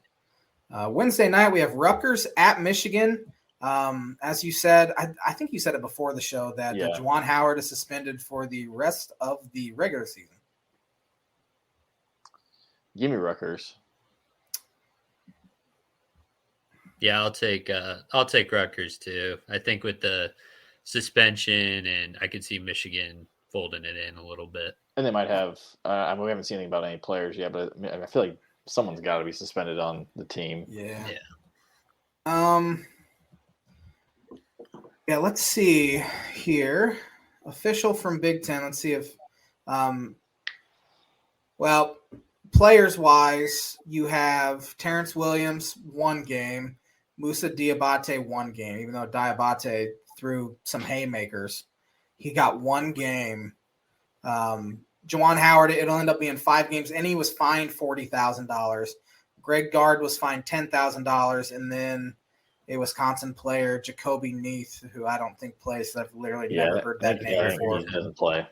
Wednesday night, we have Rutgers at Michigan. As you said, I think you said it before the show that Juwan Howard is suspended for the rest of the regular season. Give me Rutgers. Yeah, I'll take Rutgers too. I think with the suspension, and I could see Michigan folding it in a little bit. And they might have. We haven't seen anything about any players yet, but I feel like someone's got to be suspended on the team. Yeah. Yeah. Let's see here. Official from Big Ten. Let's see if. Well, players wise, you have Terrence Williams 1 game, Musa Diabate 1 game. Even though Diabate threw some haymakers, he got 1 game. Juwan Howard, it'll end up being 5 games, and he was fined $40,000. Greg Gard was fined $10,000, and then a Wisconsin player, Jacoby Neath, who I don't think plays. I've literally never heard that name before. He doesn't play.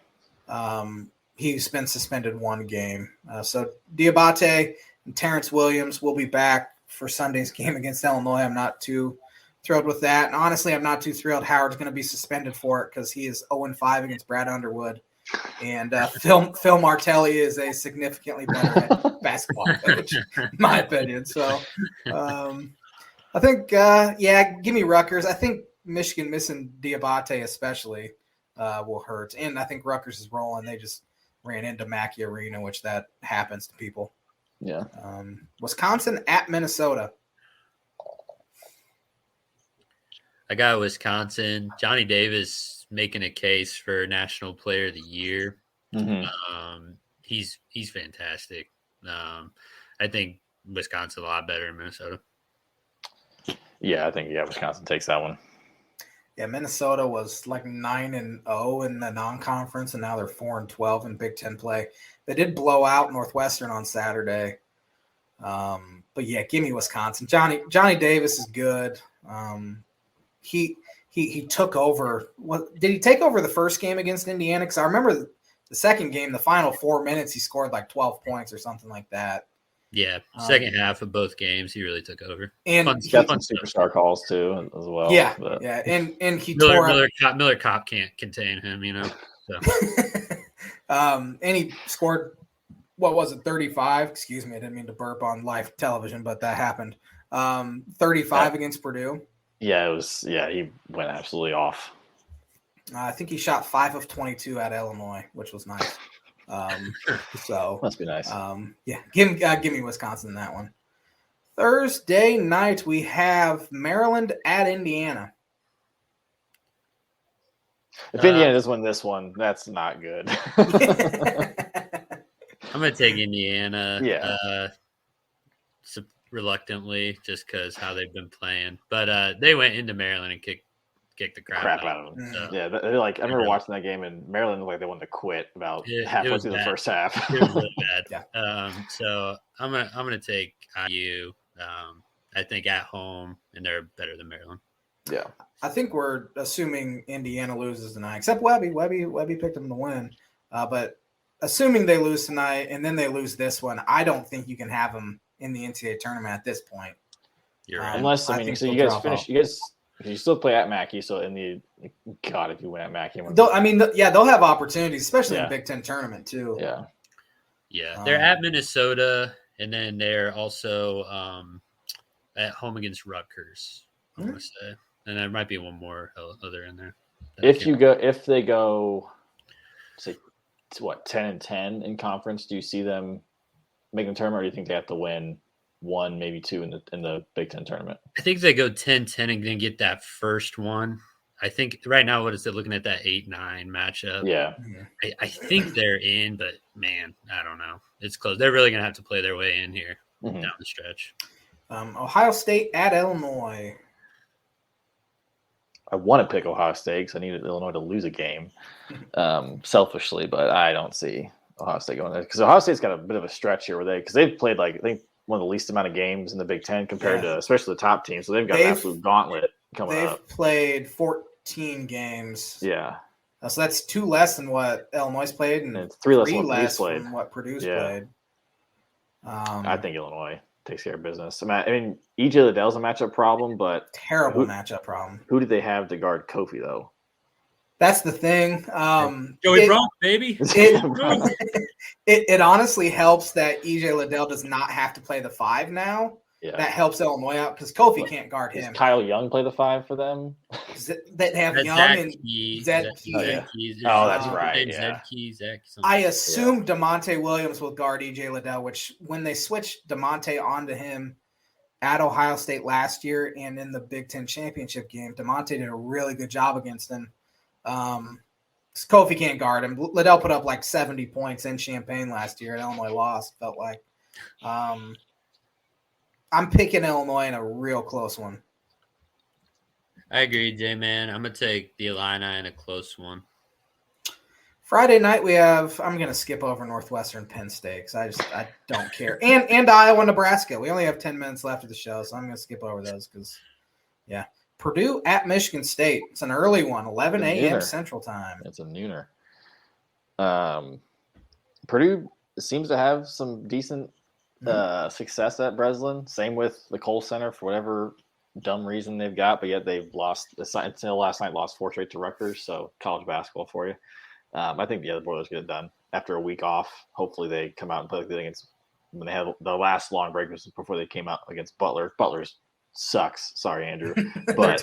He's been suspended 1 game. So Diabate and Terrence Williams will be back for Sunday's game against Illinois. I'm not too thrilled with that. And honestly, I'm not too thrilled Howard's going to be suspended for it because he is 0-5 against Brad Underwood. And Phil Martelli is a significantly better basketball coach, in my opinion. So I think, give me Rutgers. I think Michigan missing Diabate especially will hurt. And I think Rutgers is rolling. They just ran into Mackey Arena, which that happens to people. Yeah. Wisconsin at Minnesota. I got Wisconsin. Johnny Davis making a case for National Player of the Year. Mm-hmm. He's fantastic. I think Wisconsin a lot better than Minnesota. Yeah, I think Wisconsin takes that one. Yeah, Minnesota was like 9-0 in the non-conference, and now they're 4-12 in Big Ten play. They did blow out Northwestern on Saturday. But yeah, give me Wisconsin. Johnny Davis is good. He took over. Did he take over the first game against Indiana? Because I remember the second game, the final 4 minutes, he scored like 12 points or something like that. Yeah, second half of both games, he really took over. And he's got some superstar calls too as well. Yeah, but. yeah, and he Miller Kopp can't contain him, So. And he scored. What was it? 35. Excuse me, I didn't mean to burp on live television, but that happened. 35 against Purdue. Yeah, it was. Yeah, he went absolutely off. I think he shot 5 of 22 at Illinois, which was nice. So must be nice. Give me Wisconsin in that one. Thursday night we have Maryland at Indiana. If Indiana does win this one, that's not good. I'm gonna take Indiana. Yeah. Reluctantly, just because how they've been playing, but they went into Maryland and kicked the crap out of them. So. Yeah, they're like I remember watching that game, and Maryland looked like they wanted to quit about halfway through the first half. It was really bad. Yeah. So I'm gonna take IU. I think at home, and they're better than Maryland. Yeah, I think we're assuming Indiana loses tonight, except Webby. Webby picked them to win, but assuming they lose tonight and then they lose this one, I don't think you can have them in the NCAA tournament at this point. You're right. Unless so you guys finish. You guys. You still play at Mackey, so if you win at Mackey, they'll have opportunities, especially in the Big Ten tournament too. Yeah. They're at Minnesota, and then they're also at home against Rutgers. I want to say, and there might be one more other in there. If they go, say, 10-10 in conference, do you see them making the tournament, or do you think they have to win 1, maybe 2 in the Big Ten tournament? I think they go 10-10 and then get that first one. I think right now, what is it looking at that 8-9 matchup? Yeah. I think they're in, but man, I don't know. It's close. They're really going to have to play their way in here down the stretch. Ohio State at Illinois. I want to pick Ohio State because I needed Illinois to lose a game selfishly, but I don't see Ohio State going there because Ohio State's got a bit of a stretch here because they've played I think one of the least amount of games in the Big Ten compared to especially the top teams. So they've got an absolute gauntlet coming up. They've played 14 games. Yeah. So that's 2 less than what Illinois played, and it's 3 less than what Purdue's played. Than what Purdue's played. I think Illinois takes care of business. I mean, EJ Liddell's a matchup problem, but terrible matchup problem. Who did they have to guard Kofi though? That's the thing. Joey Bronk, baby. It honestly helps that EJ Liddell does not have to play the 5 now. Yeah. That helps Illinois out because Kofi can't guard him. Does Kyle Young play the 5 for them? They have that's Young and Zed Keys. Oh, that's right. Yeah. Zed Keys. I assume DeMonte Williams will guard EJ Liddell, which when they switched DeMonte onto him at Ohio State last year and in the Big Ten championship game, DeMonte did a really good job against him. Kofi can't guard him. Liddell put up like 70 points in Champaign last year, and Illinois lost. Felt like I'm picking Illinois in a real close one. I agree, J-Man. I'm gonna take the Illini in a close one. Friday night we have. I'm gonna skip over Northwestern Penn State because I don't care. And Iowa Nebraska. We only have 10 minutes left of the show, so I'm gonna skip over those because yeah. Purdue at Michigan State. It's an early one, 11 a.m. Central Time. It's a nooner. Purdue seems to have some decent success at Breslin. Same with the Kohl Center for whatever dumb reason they've got, but yet they've lost until last night. Lost 4 straight to Rutgers. So college basketball for you. I think the Boilers get it done after a week off. Hopefully they come out and play like they did against when they had the last long break before they came out against Butler. Butler's sucks. Sorry, Andrew. But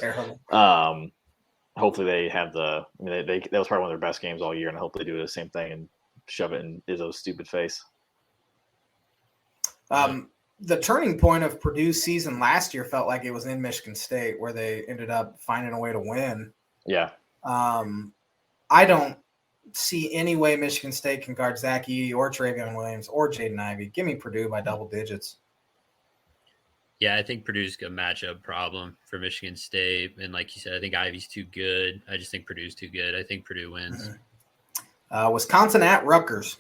hopefully they have that was probably one of their best games all year, and I hope they do the same thing and shove it in Izzo's stupid face. The turning point of Purdue's season last year felt like it was in Michigan State, where they ended up finding a way to win. Yeah. I don't see any way Michigan State can guard Zach Edey or Travion Williams or Jaden Ivey. Give me Purdue by double digits. Yeah, I think Purdue's a matchup problem for Michigan State. And like you said, I think Ivey's too good. I just think Purdue's too good. I think Purdue wins. Wisconsin at Rutgers.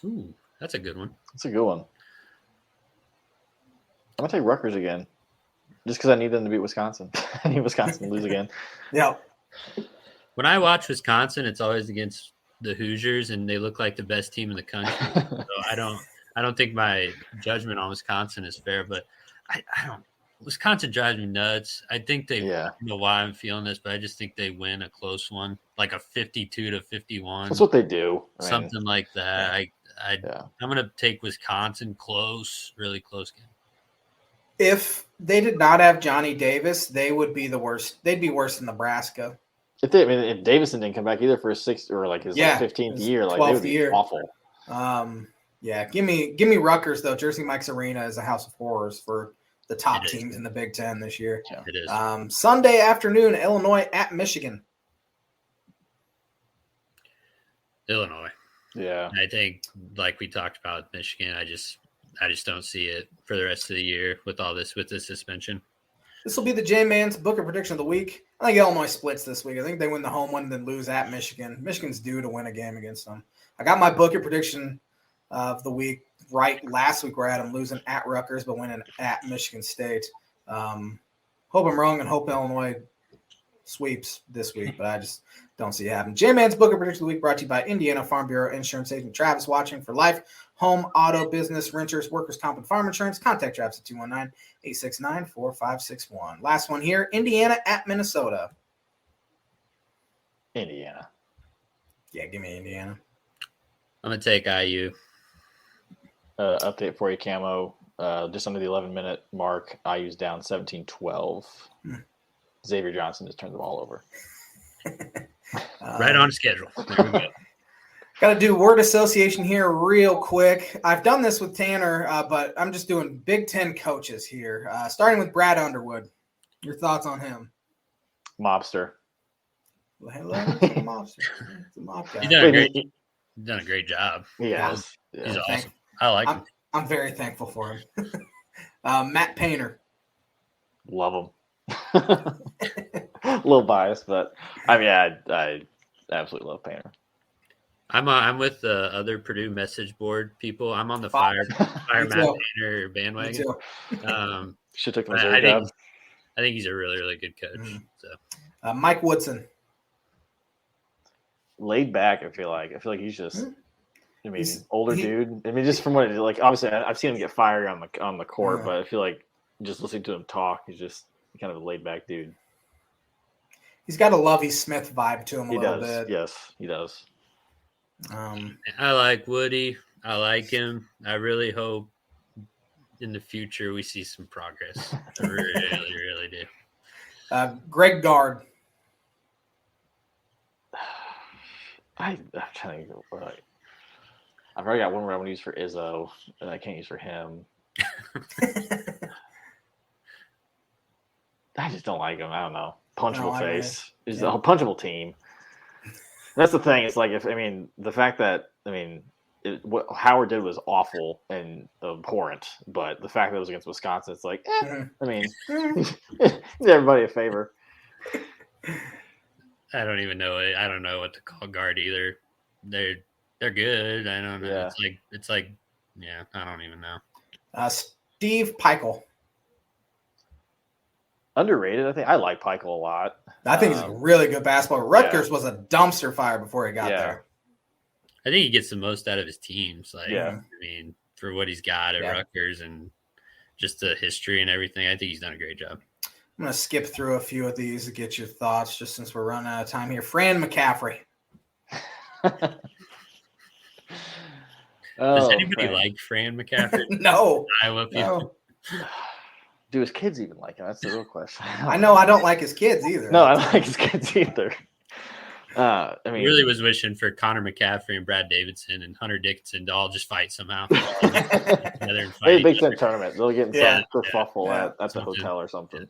Ooh, that's a good one. That's a good one. I'm going to take Rutgers again just because I need them to beat Wisconsin. I need Wisconsin to lose again. Yeah. When I watch Wisconsin, it's always against the Hoosiers, and they look like the best team in the country. So I don't think my judgment on Wisconsin is fair, but I don't. Wisconsin drives me nuts. I think they. I don't know why I'm feeling this, but I just think they win a close one, like a 52-51. That's what they do. Something like that. I'm gonna take Wisconsin close, really close game. If they did not have Johnny Davis, they would be the worst. They'd be worse than Nebraska. If Davison didn't come back either for his 6th or like his 15th year, like they would be awful. Yeah, give me Rutgers though. Jersey Mike's Arena is a house of horrors for the top teams in the Big Ten this year. Yeah. It is. Sunday afternoon, Illinois at Michigan. Illinois. Yeah. I think, like we talked about Michigan, I just don't see it for the rest of the year with this suspension. This will be the J-Man's Booker prediction of the week. I think Illinois splits this week. I think they win the home one and then lose at Michigan. Michigan's due to win a game against them. I got my Booker prediction of the week right last week where I had them losing at Rutgers but winning at Michigan State. Hope I'm wrong and hope Illinois sweeps this week, but I just don't see it happen. J-Man's Booker prediction of the week brought to you by Indiana Farm Bureau Insurance Agent Travis Watching for life, home, auto, business, renters, workers' comp, and farm insurance. Contact Travis at 219-869-4561. Last one here, Indiana at Minnesota. Indiana. Yeah, give me Indiana. I'm going to take IU. Update for you, Camo. Just under the 11-minute mark, IU's down 17-12. Xavier Johnson just turned the ball over. Right on schedule. There we go. Got to do word association here real quick. I've done this with Tanner, but I'm just doing Big Ten coaches here. Starting with Brad Underwood. Your thoughts on him? Mobster. Well, hello, mobster. It's a mob guy. He's done a great job. Yeah. He's awesome. I like him. I'm very thankful for him. Matt Painter. Love him. A little biased, but I absolutely love Painter. I'm with the other Purdue message board people. I'm on the fire Matt Painter bandwagon. Should take my job. I think he's a really, really good coach. Mm-hmm. So Mike Woodson. Laid back, I feel like he's just I mean, older dude. I mean, just from what like obviously I've seen him get fiery on the court, but I feel like just listening to him talk, he's just kind of a laid back dude. He's got a Lovie Smith vibe to him a little bit. Yes, he does. I like Woody. I like him. I really hope in the future we see some progress. I really, really do. Greg Gard. I'm trying to think. I've already got one word I want to use for Izzo, and I can't use for him. I just don't like him. I don't know. Punchable face. He's a punchable team. That's the thing. It's like the fact that what Howard did was awful and abhorrent, but the fact that it was against Wisconsin, it's like, everybody a favor. I don't even know it. I don't know what to call Guard either. They're good. I don't know. Yeah. It's like I don't even know. Steve Peichel. Underrated. I think I like Peichel a lot. I think he's a really good basketball. Rutgers was a dumpster fire before he got there. I think he gets the most out of his teams. For what he's got at Rutgers and just the history and everything, I think he's done a great job. I'm going to skip through a few of these to get your thoughts, just since we're running out of time here. Fran McCaffrey. Does anybody like Fran McCaffrey? No. Iowa people. No. Do his kids even like him? That's the real question. I know I don't like his kids either. No, I don't like his kids either. Really was wishing for Connor McCaffrey and Brad Davidson and Hunter Dickinson to all just fight somehow. Maybe Big Ten tournament. They'll get in some kerfuffle at the hotel or something.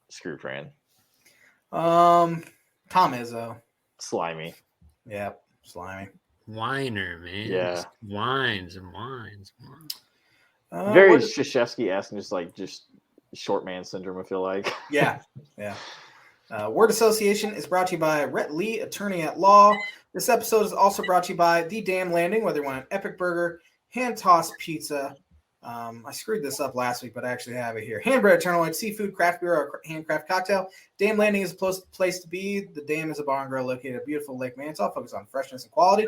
Screw Fran. Tom Izzo. Slimy. Yep, slimy. Whiner, man. Yeah. Just whines and whines. Very Krzyzewski-esque, just short man syndrome, I feel like. Yeah. Word Association is brought to you by Rhett Lee, attorney at law. This episode is also brought to you by The Dam Landing, whether you want an epic burger, hand-tossed pizza. I screwed this up last week, but I actually have it here. Hand-bread, Eternal White Seafood, craft beer, or handcraft cocktail. Dam Landing is a place to be. The Dam is a bar and grill located at beautiful Lake Manitou, focused on freshness and quality.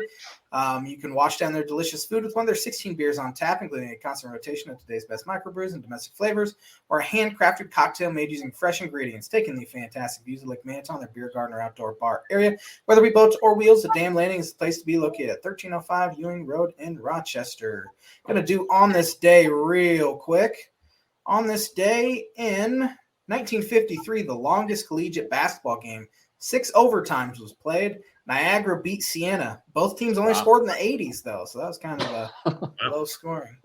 You can wash down their delicious food with one of their 16 beers on tap, including a constant rotation of today's best microbrews and domestic flavors, or a handcrafted cocktail made using fresh ingredients. Taking the fantastic views of Lake Manitou on their beer garden or outdoor bar area. Whether it be boats or wheels, the Dam Landing is the place to be, located at 1305 Ewing Road in Rochester. Going to do On This Day real quick. On this day in 1953, the longest collegiate basketball game, 6 overtimes was played. Niagara beat Siena. Both teams only scored in the 80s, though, so that was kind of a low scoring.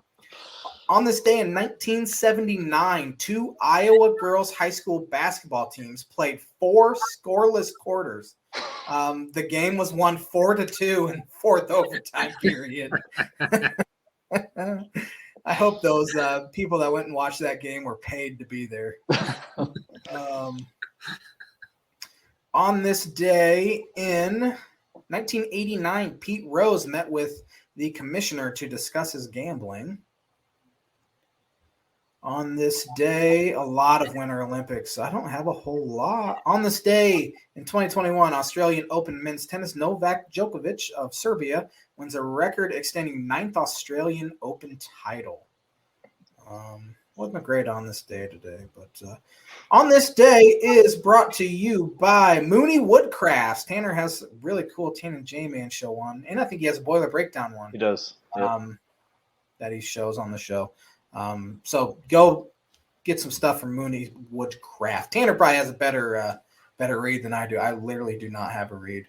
On this day in 1979, 2 Iowa girls high school basketball teams played 4 scoreless quarters. The game was won 4-2 in fourth overtime period. I hope those people that went and watched that game were paid to be there. On this day in 1989, Pete Rose met with the commissioner to discuss his gambling. On this day, a lot of Winter Olympics. I don't have a whole lot. On this day in 2021, Australian Open men's tennis, Novak Djokovic of Serbia wins a record-extending 9th Australian Open title. Wasn't great on this day today, but on this day is brought to you by Mooney Woodcrafts. Tanner has a really cool Tan and J-Man show on, and I think he has a Boiler Breakdown one. He does. Yep. That he shows on the show. So go get some stuff from Mooney Woodcraft. Tanner probably has a better read than I do. I literally do not have a read.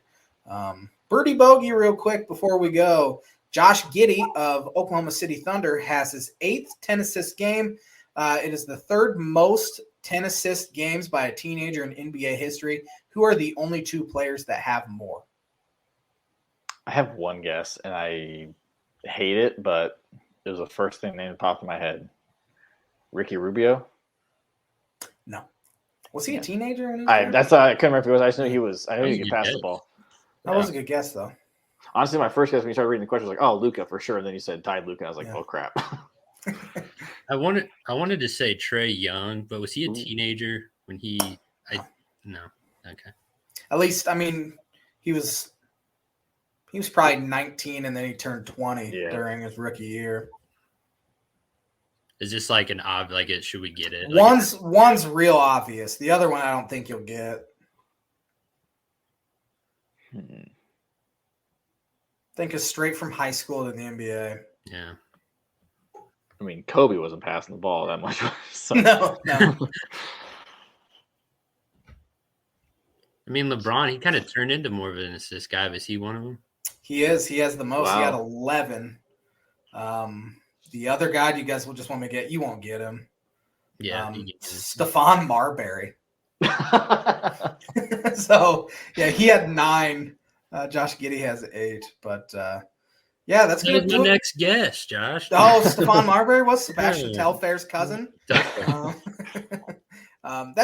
Birdie Bogey real quick before we go. Josh Giddey of Oklahoma City Thunder has his 8th 10 assist game. It is the 3rd most 10 assist games by a teenager in NBA history. Who are the only 2 players that have more? I have one guess, and I hate it, but it was the first thing that popped in my head. Ricky Rubio? No. Was he a teenager? I couldn't remember if he was. I just knew he was. I knew he could pass the ball. That was a good guess, though. Honestly, my first guess when you started reading the question was like, "Oh, Luka for sure," and then you said tied Luka. I was like, "Oh crap." I wanted to say Trae Young, but was he a teenager when he? No. Okay. At least, I mean, he was He was probably 19, and then he turned 20 during his rookie year. Is this like an should we get it? One's real obvious. The other one I don't think you'll get. Think is straight from high school to the NBA. Yeah. I mean, Kobe wasn't passing the ball that much. So. No. I mean, LeBron, he kind of turned into more of an assist guy. Is he one of them? He is. He has the most. Wow. He had 11. The other guy you guys will just want me to get, you won't get him. Yeah. Stephon Marbury. So, yeah, he had 9. Josh Giddey has 8. But, yeah, that's going to be my next guess, Josh. Oh, Stephon Marbury was Sebastian Telfair's cousin. That's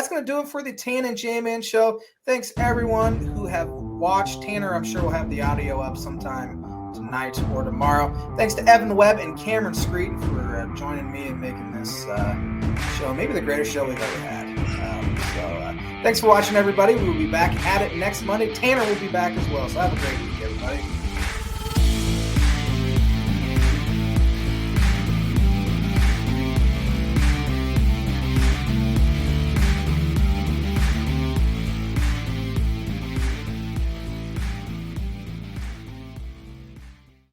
going to do it for the Tan and J-Man show. Thanks, everyone who have watched. Tanner, I'm sure, will have the audio up sometime tonight or tomorrow. Thanks to Evan Webb and Cameron Screeton for joining me and making this show maybe the greatest show we've ever had. Thanks for watching, everybody. We will be back at it next Monday. Tanner will be back as well, so have a great week, everybody.